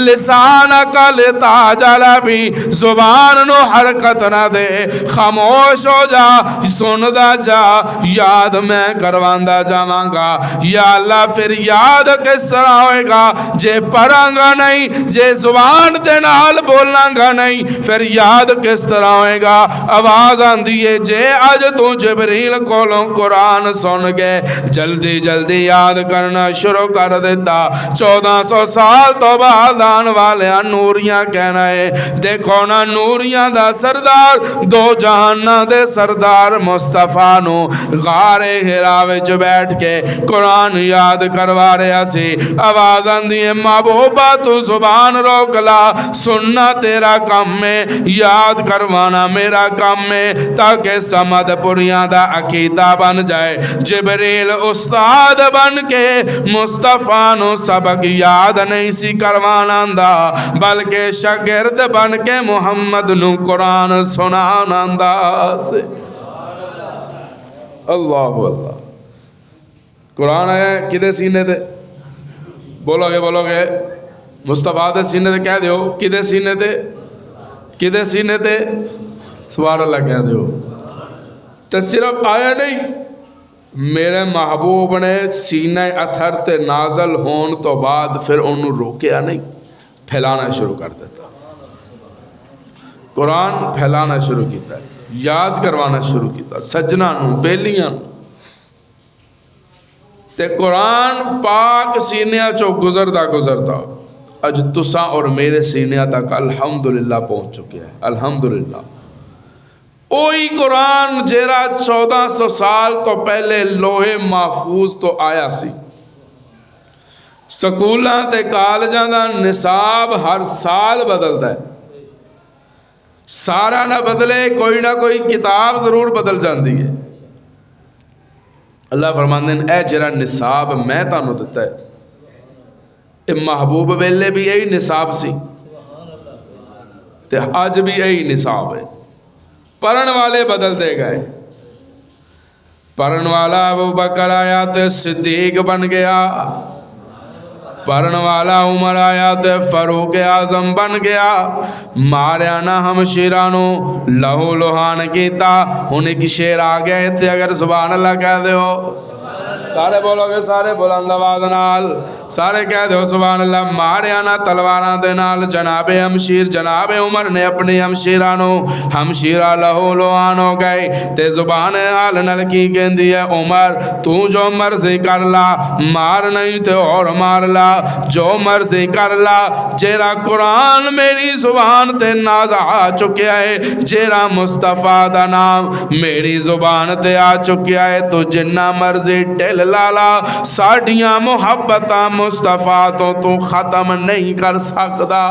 لسانک لتعجل بھی، زبان نو حرکت نہ دے، خاموش ہو جا، سندا جا، یاد میں کرواندا جاواں گا۔ یا اللہ پھر یاد کس طرح ہوئے گا جے پڑھاں گا نہیں، جے زبان دے نال بولاں گا نہیں، پھر یاد کس طرح ہوئے گا؟ آواز آندی ہے جے اج تو جبریل کولوں قرآن سن گئے جلدی جلدی یاد کرنا شروع کر دیتا۔ 1400 سال تو بعد آن والے نوریاں کہنا ہے، دیکھو نا نوریاں دا سردار، دو جہاناں دے سردار مصطفیٰ نو غار ہرا وچ بیٹھ کے قرآن یاد کروا رہا سی۔ آواز آندی ہے محبوبہ تو زبان روک لا، سننا تیرا کام میں، یاد کروانا میرا کام میں، تاکہ سمد پوریاں دا عقیدہ بن جائے۔ جبریل استاد بن کے مصطفیٰ نو سبق یاد نہیں سی کروانا دا، بلکہ شاگرد بن کے محمد نو قرآن سنانا دا سے۔ اللہ اللہ، قرآن ہے کدے سینے دے؟ بولو گے مصطفیٰ دے سینے دے کہہ دیو، کدے سینے دے؟ کدے سینے دے؟ سبحان اللہ کہہ دیو۔ تو صرف آیا نہیں، میرے محبوب نے سینہ اطہر تے نازل ہون تو بعد پھر انہوں روکیا نہیں، پھیلانا شروع کر دیتا، قرآن پھیلانا شروع کیتا ہے، یاد کروانا شروع کیتا، سجنہ نو بیلیاں تے قرآن پاک سینیاں چو گزرتا اج تساں اور میرے سینیاں تک الحمدللہ پہنچ چکے ہیں۔ الحمدللہ اوہی قرآن جیرا 1400 سال تو پہلے لوہے محفوظ تو آیا سی، سکولاں تے کالجاں دا نصاب ہر سال بدلتا ہے، سارا نہ بدلے، کوئی نہ کوئی کتاب ضرور بدل جاندی ہے۔ اللہ فرماندے ہیں اے جڑا نصاب میں تانوں دتا ہے، اے محبوب ویلے بھی یہی نصاب سی تے اج بھی یہی نصاب ہے۔ پڑھن والے بدل دے گئے، پڑھن والا ابو بکر آیا تے صدیق بن گیا، پڑھن والا عمر آیا تے فاروق اعظم بن گیا، ماریا نہ ہمشیرانو لہو لہان کیتا۔ ہن ایک شعر آ گیا تے اگر سبحان اللہ کہہ دیو، سارے بولو گے، سارے بلند آواز نال سارے کہہ دیو سبحان اللہ۔ ماریا نہ تلواراں دے نال جناب ہمشیر جناب عمر نے اپنی ہمشیرانو ہمشیرہ لہو لہان ہو گئے تے زبان حال نال کی کہندی ہے عمر تو جو مرضی کر لا، مار نہیں تے اور مار لا، جو مرضی کر لا، جیرا قرآن میری زبان تے ناز آ چکیا ہے، جیرا مصطفیٰ دا نام میری زبان تے آ چکیا ہے، تو جنہ مرضی ٹل لالا، ساڑیاں محبتاں مصطفیٰ تو ختم نہیں کر سکدا،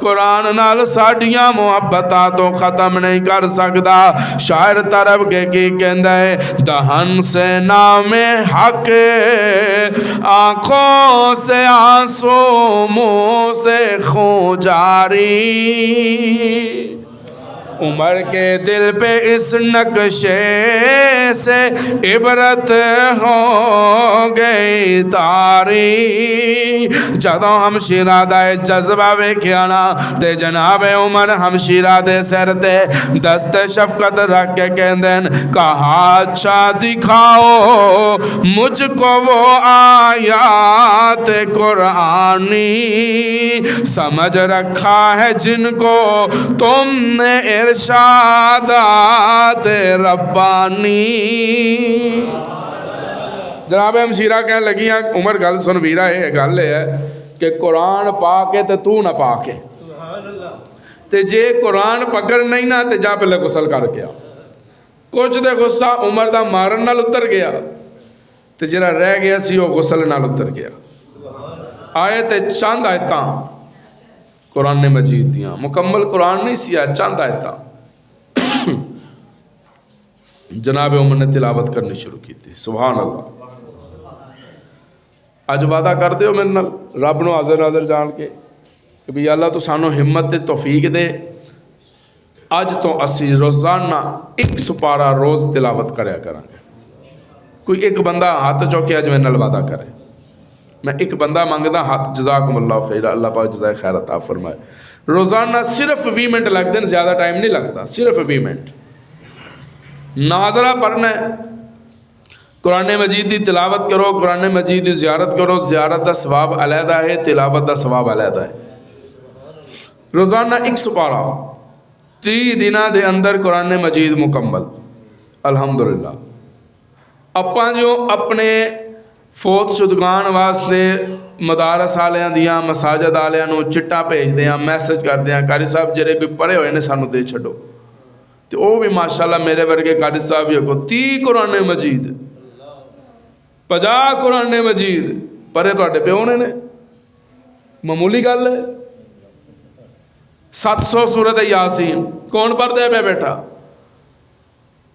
قرآن نال ساڑیاں محبتاں تو ختم نہیں کر سکدا۔ شاعر طرف کے کی کہندا ہے دہن سے نام حق، آنکھوں سے آنسو، منہ سے خون جاری، عمر کے دل پہ اس نقشے سے عبرت ہو گئی تاری۔ جدوں ہمشیرہ دا جذبہ ویکھیا نا تے جناب عمر ہمشیرہ دے سر تے دست شفقت رکھ کے کہندے کہا اچھا دکھاؤ مجھ کو وہ آیات قرآنی، سمجھ رکھا ہے جن کو تم نے ارشادات ربانی۔ جناب ہمشیرہ کہنے لگی ہیں عمر گل سن ویرا ہے گل ہے کہ قرآن پا کے تے تو نہ پا کے، تے جے قرآن پکڑ نہیں نہ تے جا پہلے غسل کر گیا۔ کچھ دے غصہ عمر دا مارن نال اتر گیا تے جڑا رہ گیا سی وہ غسل نال اتر گیا۔ آئے تے چاند آیتاں قرآن مجید دیاں، مکمل قرآن نہیں سی، چاند آیتاں جناب عمر نے تلاوت کرنی شروع کی تھی۔ سبحان اللہ۔ اج وعدہ کر دیو میرے نال رب نو حاضر ناظر جان کے کہ بھی اللہ تو سانو ہمت تے توفیق دے، اج تو اسی روزانہ ایک سپارہ روز تلاوت کریا کریں گے۔ کوئی ایک بندہ ہاتھ چوکے اج میرے نال وعدہ کرے، میں ایک بندہ مانگدا ہاتھ، جزاکم اللہ خیر، اللہ پاک جزائے خیر عطا فرمائے۔ روزانہ صرف 20 منٹ لگتے ہیں، زیادہ ٹائم نہیں لگتا، صرف 20 منٹ ناظرہ پڑھنا ہے، قرآن مجید دی تلاوت کرو، قرآن مجید دی زیارت کرو، زیارت دا ثواب علیحدہ ہے، تلاوت دا ثواب علیحدہ ہے۔ روزانہ ایک سپارہ 30 دنوں دے اندر قرآن مجید مکمل، الحمدللہ۔ اپاں جو اپنے فوت شدگان واسطے مدارس آلیاں دیاں مساجد آلیاں نو چٹا بھیج دیاں، میسج کر دیاں قاری صاحب جڑے کوئی پڑھے ہوئے نے سانو دے چھڈو، تو وہ بھی ماشاءاللہ میرے ورگے قاری صاحب ہی کو 30 قرآن مجید 50 قرآن مجید پڑھے تواڈے پیو نے معمولی گل ہے۔ 700 سورت یاسین کون پڑھتا پہ بیٹھا،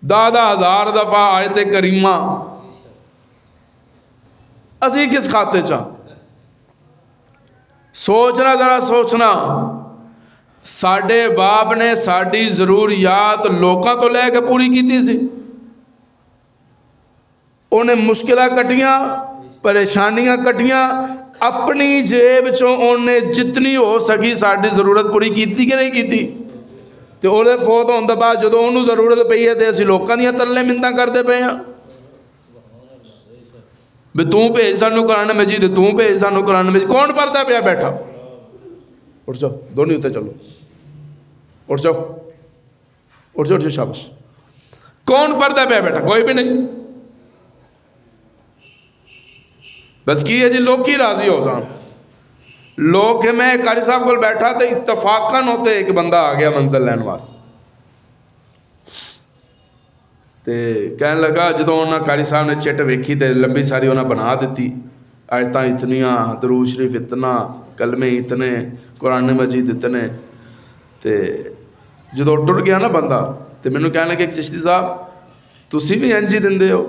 10,000 دفعہ آیت کریمہ، اسی کس کھاتے چاہ سوچنا، ذرا سوچنا، ساڈے باپ نے ساڈی ضروریات لوکاں تو لے کے پوری کیتی سی، انہیں مشکلہ کٹیاں، پریشانیاں کٹیاں، اپنی جیب چوں انہیں جتنی ہو سکی ساڈی ضرورت پوری کیتی کہ نہیں کیتی؟ تو وہ فوت ہونے کے بعد جدوں انہوں ضرورت پئی ہے تو اسی لوکاں دیاں ترلے منتاں کرتے پے ہیں بھی توں بھیج سانو قرآن مجید، توں بھیج سانو قرآن مجید۔ کون پڑھتا پیا بیٹھا؟ اٹھ جاؤ دونوں اتنے چلو، اٹھ جاؤ اٹھ جاؤ اٹھ جاؤ، شاباش۔ کون پڑھتا پیا بیٹھا؟ کوئی بھی نہیں۔ بس کی ہے جی لوگ کی راضی ہو جان، لوگ کہ میں قاری صاحب کو بیٹھا تو اتفاقاً ہوتے ایک بندہ آ گیا منزل لین واسطے، تے کہنے لگا جدوں انہاں قاری صاحب نے چٹ ویکھی تے لمبی ساری انہاں بنا دیتی، آیتاں اتنیاں، درود شریف اتنا، کلمے اتنے، قرآن مجید اتنے، تے جدو ٹر گیا نا بندہ تو مینوں کہنے لگے چشتی صاحب تسی بھی انج ہی دندے ہو؟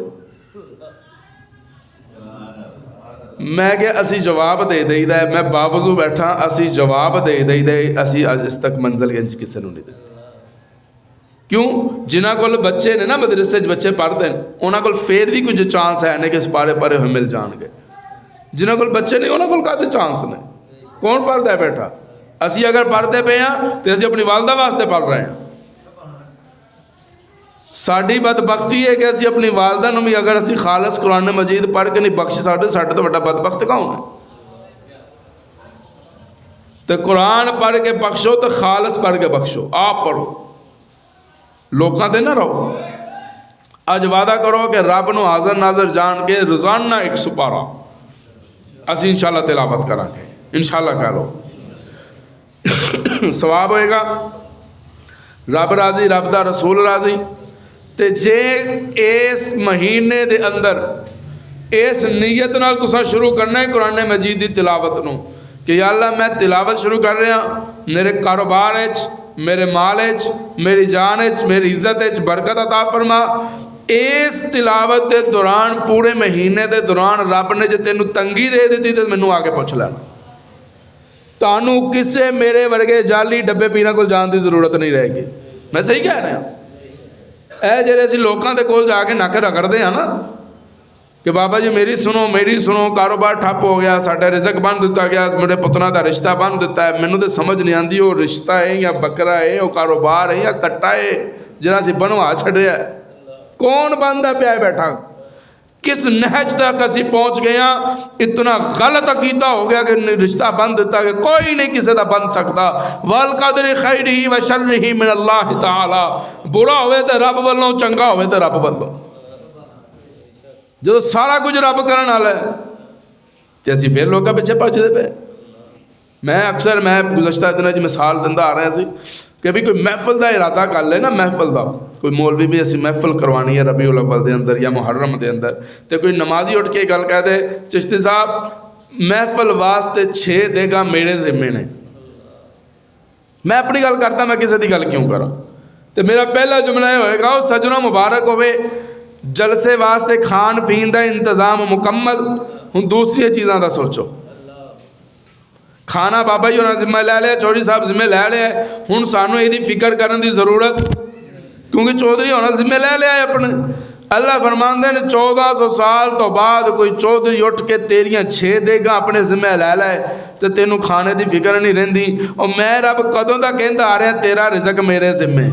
میں کہ اسی جواب دے دئی دا ہے، میں باوضو بیٹھا اسی جواب دے دئی دا ہے، اسی اس تک منزل انج کسے نوں نہیں دیتے۔ کیوں؟ جنہاں کول بچے نے نا مدرسے بچے پڑھتے ہیں انہاں کول پھر بھی کچھ چانس ہے نہیں کہ سپارے پرے ہوئے مل جان گے، جنہاں کول بچے نہیں انہاں کول کہتے چانس نے؟ کون پڑھتا ہے بیٹھا؟ اسی اگر پڑھتے پے ہیں تو اسی اپنی والدہ واسطے پڑھ رہے ہیں۔ ساڈی بدبختی ہے کہ اسی اپنی والدہ نوں بھی اگر اسی خالص قرآن مجید پڑھ کے نہیں بخش ساڈے تو بڑا بدبخت کون ہے؟ تو قرآن پڑھ کے بخشو تو خالص پڑھ کے بخشو، آپ پڑھو، لوکاں تے نہ رہو۔ اج وعدہ کرو کہ رب نو حاضر ناظر جان کے روزانہ 100 پارا اسی انشاءاللہ تلاوت کریں گے، انشاءاللہ کہہ لو ثواب ہوئے گا، رب راضی، رب دا رسول راضی۔ تے جے اس مہینے دے اندر اس نیت نال تساں شروع کرنا ہے قرآن مجید دی تلاوت نو کہ یا اللہ میں تلاوت شروع کر رہا، میرے کاروبار وچ، میرے مال وچ، میری جان وچ، میری عزت وچ برکت عطا فرما۔ اس تلاوت دے دوران پورے مہینے دے دوران رب نے جے تینوں تنگی دے دیتی تو مینوں آ کے پوچھ لینا، تانوں کسے میرے ورگے جعلی ڈبے پینا کول جان دی ضرورت نہیں رہے گی۔ میں صحیح کہہ رہا ہوں؟ اے جڑے اسی لوکاں دے کول جا کے نک رگڑدے ہیں نا کہ بابا جی میری سنو، کاروبار ٹھپ ہو گیا، ساڈا رزق بند دتا گیا، میرے پتراں دا رشتہ بند دتا ہے، مینوں تے سمجھ نہیں آندی وہ رشتہ ہے یا بکرا ہے، وہ کاروبار ہے یا کٹا ہے جڑا اسی بنوا چھڈیا ہے، کون بندہ پیا بیٹھا، کس نہج تک اسی پہنچ گیا، اتنا غلط عقیدہ ہو گیا کہ رشتہ بند دیتا کہ کوئی نہیں کسی دا بند سکتا۔ والقدر خیرہ و شرہ من اللہ تعالی، برا ہوئے تے رب والوں، چنگا ہوئے تے رب والوں، جو سارا کچھ رب کرن والا ہے تے اسی پھر لوکاں پیچھے بھجدے پے۔ میں اکثر گزشتہ دنوں جی مثال دیندا آ رہا سی کہ بھی کوئی محفل دا ارادہ کر لے نا، محفل دا کوئی مولوی بھی اسی محفل کروانی ہے ربیع الاول دے اندر یا محرم دے اندر، تے کوئی نمازی اٹھ کے گل کہہ دے چشتی صاحب محفل واسطے 6 دیگا میرے ذمے نے، میں اپنی گل کرتا، میں کسی دی گل کیوں کراں؟ تے میرا پہلا جملہ یہ ہوئے گا سجنوں مبارک ہوئے، جلسے واسطے کھان پین دا انتظام مکمل۔ ہن دوسری چیزاں دا سوچو، کھانا بابا جی ہونا ذمہ لے لیا، چودھری صاحب ذمہ لے لیا، ہن سانوں یہ فکر کرن دی ضرورت، کیونکہ چودھری ہونا ذمہ لے لیا ہے اپنے۔ اللہ فرماندے نے 1400 سال تو بعد کوئی چودھری اٹھ کے تیریاں 6 دیگاں اپنے ذمہ لے لائے تو تینوں کھانے دی فکر نہیں رہندی، اور میں رب کدوں دا کہندا آ رہا تیرا رزق میرے ذمہ،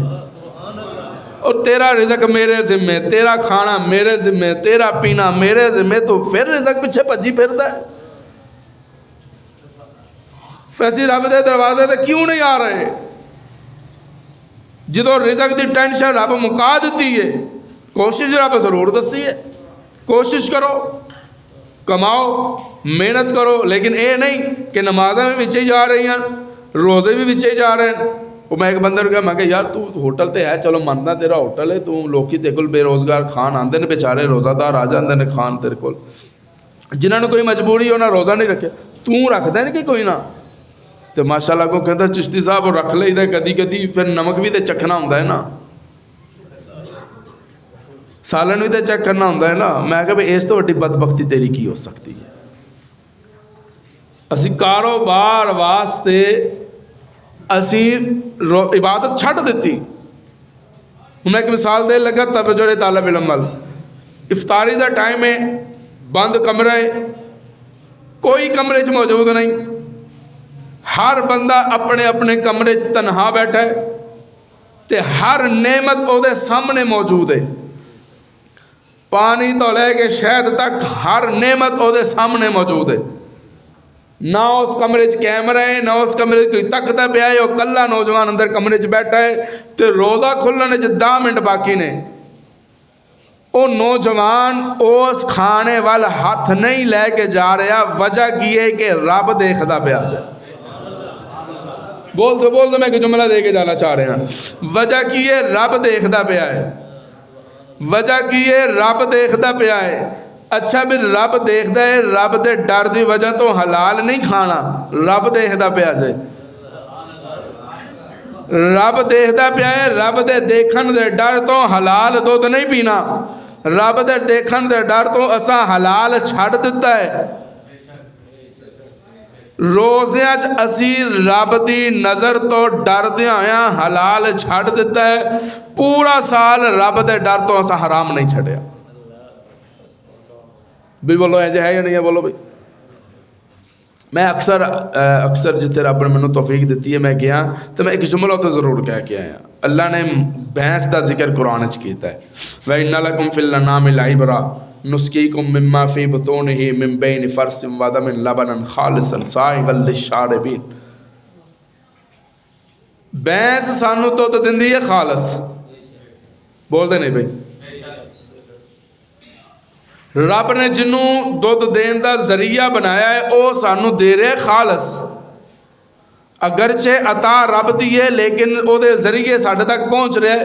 اور تیرا رزق میرے ذمہ، تیرا کھانا میرے ذمہ، تیرا پینا میرے ذمہ، تو پھر رزق پیچھے بھجی پھردا ہے۔ فیسی رب دے دروازے تے کیوں نہیں آ رہے؟ جدو رزق دی ٹینشن رب مکا دیتی ہے، کوشش رب ضرور دسی ہے، کوشش کرو، کماؤ، محنت کرو، لیکن اے نہیں کہ نمازیں بھی وچے جا رہی ہیں، روزے بھی وچے جا رہے ہیں۔ وہ میں ایک بندے نے کہا، میں کہ یار تو ہوٹل تے ہے، چلو مننا تیرا ہوٹل ہے، تو لوکی تے کول بے روزگار کھان آندے نے بیچارے، روزہ دار آ جاندے نے کھان تیرے کول، جنہاں نے کوئی مجبوری ہونا روزہ نہیں رکھے، تو رکھ دے کہ کوئی نہ، تو ماشاءاللہ کو کہتا چشتی صاحب وہ رکھ لے کدی کدی، پھر نمک بھی تے چکھنا ہوتا ہے نا، سالن بھی تے چیک کرنا ہوتا ہے نا۔ میں کہا بھئی اس تو وڈی بدبختی تیری کی ہو سکتی ہے؟ اسی کاروبار واسطے اسی عبادت چھٹ دیتی۔ میں ایک مثال دے لگا توجہ طالب علم وال، افطاری دا ٹائم ہے، بند کمرہ ہے، کوئی کمرے چ موجود نہیں، ہر بندہ اپنے اپنے کمرے چ تنہا بیٹھا ہے، تے ہر نعمت او دے سامنے موجود ہے، پانی تو لے کے شہد تک ہر نعمت او دے سامنے موجود ہے، نہ اس کمرے چ کیمرہ ہے، نہ اس کمرے چ کوئی تکتا پیا ہے، وہ کلا نوجوان اندر کمرے چ بیٹھا ہے، تے روزہ کھلنے چ 10 منٹ باقی نے، وہ نوجوان اس کھانے وال ہاتھ نہیں لے کے جا رہا، وجہ کی ہے کہ رب دیکھدا پیا جائے۔ بول دو میں کہ جملہ دے کے جانا چاہ رہے ہیں، وجہ کی ہے رب دیکھدا پیا ہے، وجہ کی ہے رب دیکھدا پیا ہے۔ اچھا بھی رب دیکھدا ہے، رب دے ڈر دی وجہ تو حلال نہیں کھانا، رب دیکھدا پیا جائے، رب دیکھتا پیا ہے، رب دے دیکھن دے ڈر تو حلال دودھ نہیں پینا، رب دے دیکھن دے ڈر تو اساں حلال چھڑ دیتا ہے۔ روزیاں اسی رب دی نظر تو ڈر دیا ہویا حلال چھڑ دیتا ہے، پورا سال رب دے ڈر تو اساں حرام نہیں چھڑیا۔ بھی بولو ہے یا نہیں ہے، بولو بھائی۔ میں اکثر جتنے رب نے مینوں توفیق دیتی ہے میں گیا تو میں ایک جملہ تو ضرور کہہ کے آیا۔ اللہ نے بھینس دا ذکر قرآن وچ کیتا ہے، وَإِنَّ لَكُمْ فِي الْأَنْعَامِ لَعِبْرَةً نُسْقِيكُم مِّمَّا فِي بُطُونِهِ مِن بَيْنِ فَرْثٍ وَدَمٍ لَبَنًا خَالِصًا سَائِغًا لِلشَّارِبِينَ۔ بھینس سانو دودھ دیندی ہے خالص، بول دے نہیں بھائی۔ رب نے جنوں دودھ دین دا ذریعہ بنایا ہے او سانو دے رہے خالص، اگرچہ عطا رب دی ہے لیکن او دے ذریعے ساڈے تک پہنچ رہا ہے،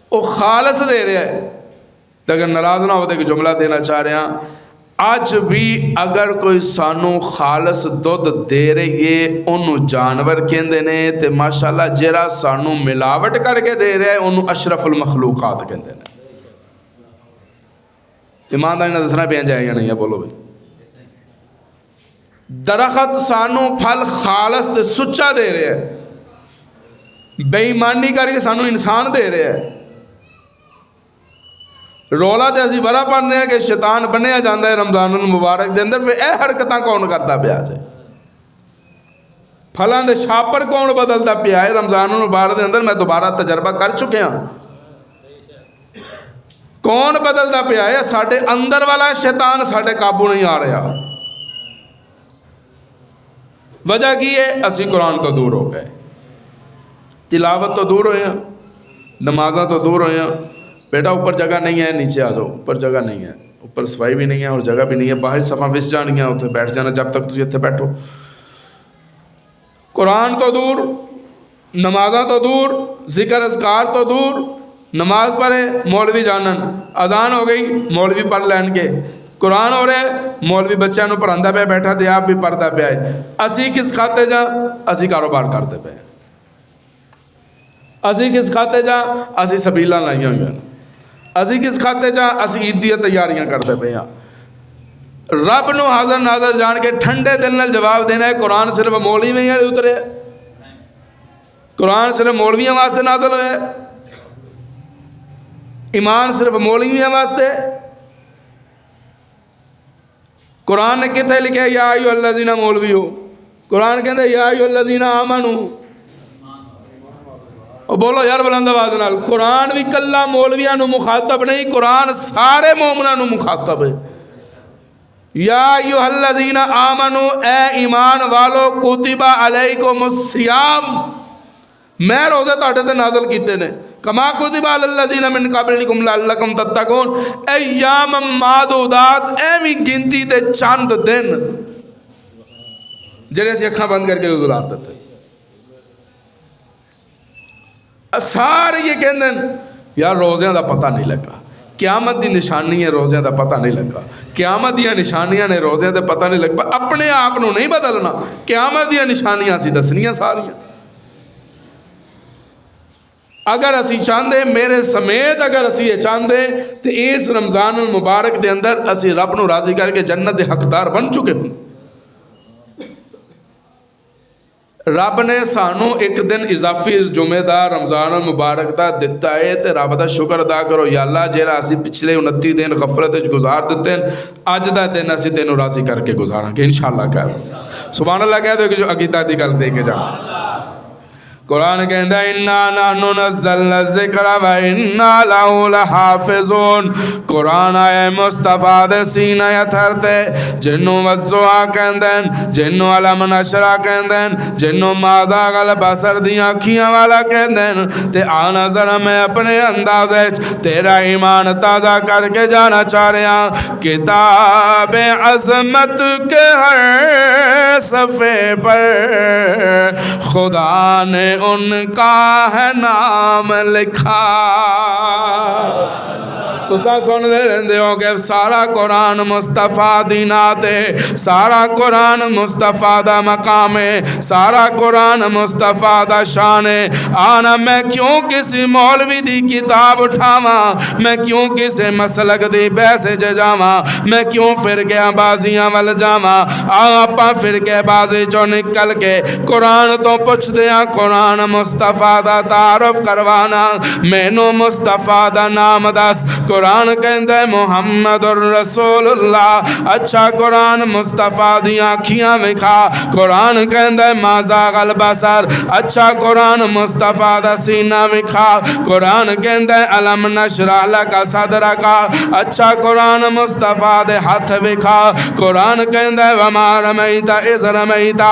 او خالص دے رہا ہے۔ تو اگر ناراض نہ ہو تو ایک جملہ دینا چاہ رہے ہیں، آج بھی اگر کوئی سانو خالص دودھ دے رہی ہے انہوں جانور کہندے نے، تے ماشاءاللہ جیرا سانو ملاوٹ کر کے دے رہے ہیں انہوں اشرف المخلوقات کہندے نے۔ ایمانداری نہ دسنا پہ جائے یا نہیں ہے، بولو بھائی۔ درخت سانو پھل خالص تے سچا دے رہے ہیں، بے ایمانی کر کے سانو انسان دے رہے ہیں۔ رولا تے اسی بڑا پڑھنے ہیں کہ شیطان بنیا جاندہ ہے رمضان المبارک دے اندر، پھر اے حرکتاں کون کرتا پیا جائے؟ پھلاں دے شاپر کون بدلتا پیا ہے رمضان المبارک دے اندر؟ میں دوبارہ تجربہ کر چکے ہیں، کون بدلتا پیا ہے؟ ساڑھے اندر والا شیطان ساڑھے قابو نہیں آ رہا۔ وجہ کی ہے؟ اسی قرآن تو دور ہو گئے، تلاوت تو دور ہوئے ہیں، نمازاں تو دور ہوئے ہیں۔ بیٹا اوپر جگہ نہیں ہے، نیچے آ جاؤ، اوپر جگہ نہیں ہے، اوپر صفائی بھی نہیں ہے اور جگہ بھی نہیں ہے، باہر صفحہ وس جانی ہے، اتنے بیٹھ جانا جب تک تجھے اتنے بیٹھو۔ قرآن تو دور، نمازاں تو دور، ذکر اذکار تو دور۔ نماز پڑھے مولوی جانن، اذان ہو گئی مولوی پڑھ لین گے، قرآن ہو رہے مولوی بچوں نو پڑھاندا پیا بیٹھا تے آپ بھی پڑھدا پیا ہے۔ اسی کس کھاتے جا؟ اسی کاروبار کرتے پے، اسی کس کھاتے جا؟ اسی سبیلاں لائیاں ہوئی ہیں، اسی کس کھاتے جا؟ اسی عید دی تیاریاں کرتے پے ہاں۔ رب نو حاضر ناظر جان کے ٹھنڈے دل نال جواب دینا ہے، قرآن صرف مولویاں دے اترے، قرآن صرف مولویاں واسطے نازل ہوئے، ایمان صرف مولویاں واسطے۔ قرآن نے کتنے لکھا ہے یا ایھا الذین مولوی ہو؟ قرآن کہندا ہے یا ایھا الذین آمنو۔ بولو یار بلند آواز نال، قرآن بھی کلا مولویاں نو مخاطب نہیں، قرآن سارے مومناں نو مخاطب ہے۔ یا ایھا الذین آمنو، اے ایمان والو، کتب علیکم الصیام، میں روزے تہاڈے تے نازل کیتے نے، کما کتب علی الذین من قبلکم لعلکم تتقون، ایام معدودات، ایویں گنتی دے چند دن جڑے اسی اکھاں بند کر کے گزار دیتے۔ سارے یہ کہندے یار روزیاں دا پتہ نہیں لگا، قیامت دی نشانی ہے روزیاں دا پتہ نہیں لگا، قیامت دیاں نشانیاں نے روزیاں دا پتہ نہیں لگا۔ اپنے آپ نو نہیں بدلنا، قیامت دیاں نشانیاں سی دسنیاں ساریاں۔ اگر اسی چاہندے میرے سمیت اگر اسی یہ چاہندے تو اس رمضان المبارک دے اندر اسی رب نو راضی کر کے جنت دے حقدار بن چکے ہوں۔ رب نے سانو ایک دن اضافی جمعہ دا رمضان المبارک دا دیتا ہے تے رب دا شکر ادا کرو، یا اللہ جیرا اسی پچھلے 29 دن غفلت وچ گزار دیتے ہیں، اج دا دن اسی تینوں راضی کر کے گزاراں گے انشاءاللہ۔ کہہ سبحان اللہ کہہ دو کہ جو عقیدہ دی گل دے کے جاؤ۔ قرآن کہندا ہے انا نحن نزلنا الذکر و انا لہ لحافظون۔ قرآن آئے مصطفیٰ دے سینہ یتھرتے، جنوں والضحیٰ کہندن، جنوں علم نشرہ کہندن، جنوں ما زاغ البصر دیاں اکھیاں والا کہندن۔ تے آنا ذرا میں اپنے اندازے تیرا ایمان تازہ کر کے جانا چاہ رہا ہوں۔ کتاب عظمت کے ہر صفحے پر خدا نے ان کا ہے نام لکھا۔ تسا سن دے رہندے ہو کہ سارا قرآن مصطفیٰ دی نعت ہے، سارا قرآن مصطفیٰ دا مقام ہے، سارا قرآن مصطفیٰ دا شان ہے۔ آنا میں کیوں کسی مولوی دی کتاب اٹھاواں، میں کیوں کسی مسلک دی بحث جاواں، میں کیوں فرقیاں بازیاں ول جاواں۔ آپاں فرقے بازی چوں نکل کے قرآن تو پوچھ دیاں، قرآن مصطفیٰ دا تعارف کروانا، مینوں مصطفیٰ دا نام دس۔ قرآن کہندے محمد الرسول اللہ، اچھا قرآن مصطفیٰ دی آنکھیاں وکھا۔ قرآن کہندے ما زاغ البصر، اچھا قرآن مصطفیٰ دا سینہ وکھا۔ قرآن کہندے الم نشرح لک صدرک، اچھا قرآن مصطفیٰ دے ہاتھ وکھا۔ قرآن کہندے وما رمیت اذ رمیت،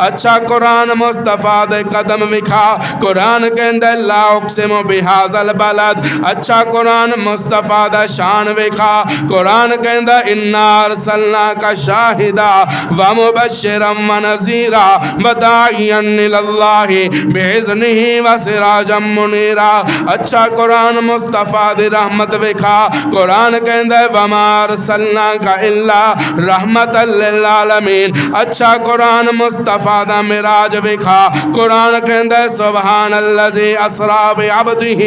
اچھا قرآن مصطفیٰ دے قدم وکھا۔ قرآن کہندے لا اقسم بہذا البلد، اچھا قرآن مصطفیٰ دا شان وکھا۔ قرآن کہندے انا ارسلناک شاہدا ومبشرا ونذیرا وداعیا الی اللہ باذنہ وسراجا منیرا، اچھا قرآن مصطفیٰ دی رحمت وکھا۔ قرآن کہندے وما ارسلناک الا رحمت للعالمین، اچھا قرآن مصطفیٰ دا معراج وکھا۔ قرآن کہندے سبحان الذی اسری بعبدہ،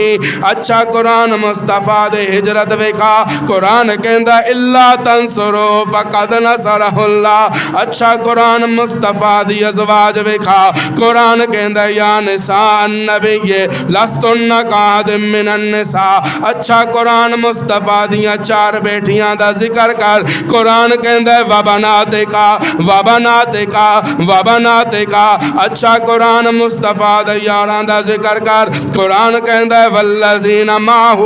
اچھا قرآن مصطفیٰ دے ہجرت وکھا۔ قرآن کہندے الا تنصروا فقد نصرہ اللہ، اچھا قرآن مصطفیٰ دی ازواج وکھا۔ قرآن کہندے یا نساء النبی لستن کاحد من النساء، اچھا قرآن مصطفیٰ دیاں چار بیٹیاں دا ذکر کر۔ قرآن کہندے وبناتکا وبناتکا وبناتکا، اچھا قرآن مصطفیٰ دے یاراں دا ذکر کر۔ قرآن کہندے والذین معہ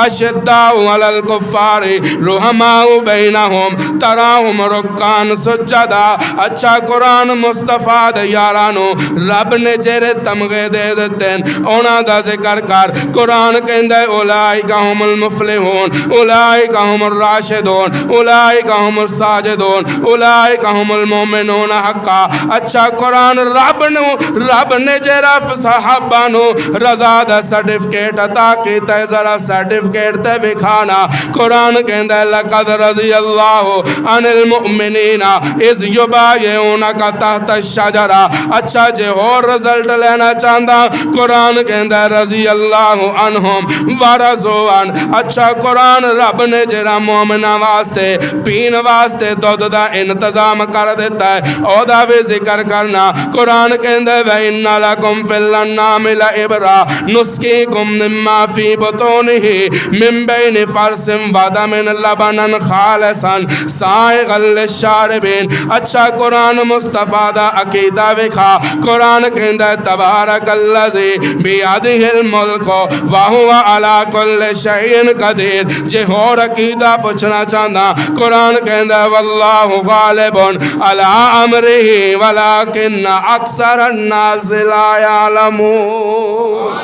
اشداء علی الکفار رحماء بینہم تراہم رکعا سجدا، اچھا قرآن مصطفیٰ دے یارانو رب نے جیرے تمغے دے دیتے اونا دا ذکر کر۔ قرآن کہندے اولئک ہم المفلحون اولئک ہم الراشدون اولئک ہم الساجدون اولئک ہم المؤمنون حقا، اچھا قرآن رب نے جیرا صحابہ نو رضا دا سرٹیفکیٹ عطا کیتا، ذرا سرٹیفکیٹ تے وکھانا۔ قرآن کہندے لقد رضی اللہ عن المؤمنین اذ یبایعونک تحت الشجرہ، اچھا جے اور رزلٹ لینا چاہندا قرآن کہندے رضی اللہ عنہم ورضوا عنہ، اچھا قرآن رب نے جیرا مومنہ واسطے پین واسطے دودھ دا انتظام کر دیتا ہے، او دا بھی ذکر کرنا۔ قرآن کہندے وَإِنَّ لَكُمْ فِي الْأَنْعَامِ لَعِبْرَةً نُسْقِيكُم مِّمَّا فِي بُطُونِهِ مِن بَيْنِ فَرْثٍ وَدَمٍ لَبَنًا خَالِصًا سَائِغًا لِلشَّارِبِينَ، اچھا قرآن مصطفیٰ دا عقیدہ وکھا۔ قرآن کہندے تبارک الذی بیدہ الملک وہو علی کل شیء قدیر، جے ہور عقیدہ پوچھنا چاہنا قرآن کہندے واللہ غالب علی امرہ ولکن اکثر الناس لا یعلمون۔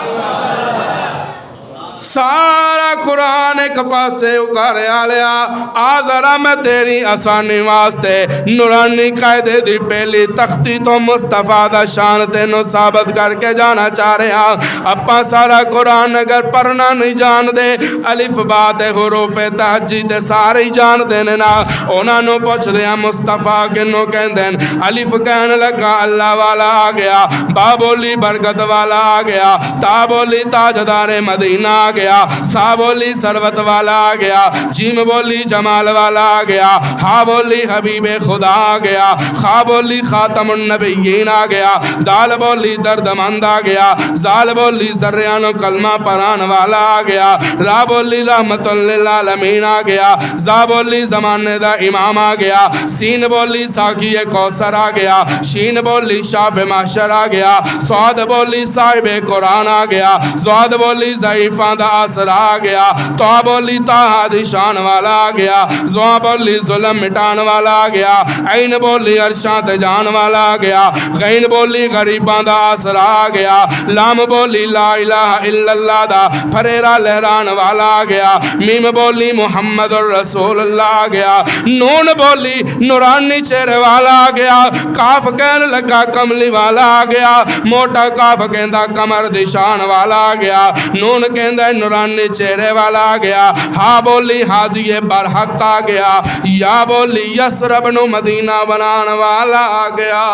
سارا قرآن ایک پاسے اکارے آلیا، آزرا میں تیری آسانی واسطے نورانی قائدے دی پہلی تختی تو مصطفیٰ دا شان تینوں ثابت کر کے جانا چاہ رہے ہیں۔ اپا سارا قرآن اگر پڑھنا نہیں جان دے، الف بات حروف تہجید سارے جان دینے نا، اونا نو پوچھ دیا مصطفیٰ کنو کہن دین۔ الف کہن لگا اللہ والا آ گیا، با بولی برکت والا آ گیا، تا بولی تاجدار مدینہ آ گیا، سا بولی سروت والا آ گیا، جیم بولی جمال والا آ گیا، ہا بولی حبیب خدا آ گیا، خا بولی خاتم النبیین آ گیا، دال بولی دردمند آ گیا، زال بولی ذریان و کلمہ پران والا آ گیا، را بولی رحمت للعالمین آ گیا، زا بولی زمانے دا امام آ گیا، سین بولی ساقی کوثر آ گیا، شین بولی شاف محشر آ گیا، سعود بولی صاحب قرآن آ گیا، زعود بولی ضعیفان دا آسر آ گیا، تو بولی تاہا دی شان والا آ گیا، زوا بولی ظلم مٹان والا آ گیا، عین بولی عرشان جان والا آ گیا، غین بولی غریبان دا آسر آ گیا، لام بولی لا الہ الا اللہ دا پھریرا لہران والا آ گیا، میم بولی محمد الرسول اللہ آ گیا، نون بولی نورانی چہرے والا آ گیا، کاف کہن لگا کملی والا آ گیا، موٹا کاف کہندہ کمر دی شان والا آ گیا، نون کہندہ نورانی چہرے والا آ گیا، ہاں بولی ہادی برحق آ گیا، یا بولی یسرب نو مدینہ بنان والا آ گیا۔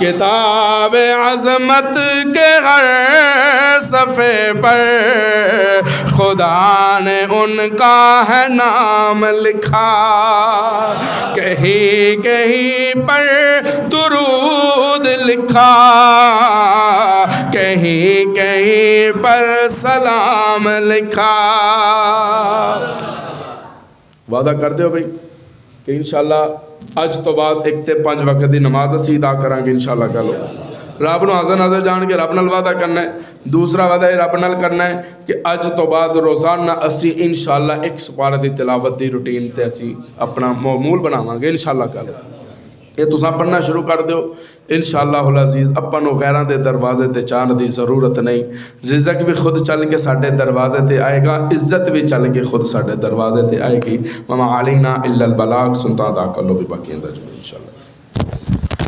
کتاب عظمت کے ہر صفحے پر خدا نے ان کا ہے نام لکھا، کہیں کہیں پر درود لکھا، کہیں کہیں پر سلام لکھا۔ وعدہ کر دیو بھئی کہ انشاءاللہ اج تو بعد ایک تے 5 وقت دی نماز اسی ادا کریں گے انشاءاللہ۔ کہو رب نو حاضر ناظر جان کے رب نال وعدہ کرنا ہے۔ دوسرا وعدہ رب نال کرنا ہے کہ اج تو بعد روزانہ اسی انشاءاللہ ایک سپارہ دی تلاوت دی روٹین تے اسی اپنا معمول بناواں گے انشاءاللہ۔ کہو یہ تساں پڑھنا شروع کر دیو انشاءاللہ العزیز۔ اپن نو غیراں دے دروازے تے چان دی ضرورت نہیں، رزق بھی خود چل کے ساڈے دروازے تے آئے گا، عزت بھی چل کے خود ساڈے دروازے تے آئے گی۔ وما علینا الا البلاغ، سنتا ادا کر لو بھی باقی اندر انشاءاللہ۔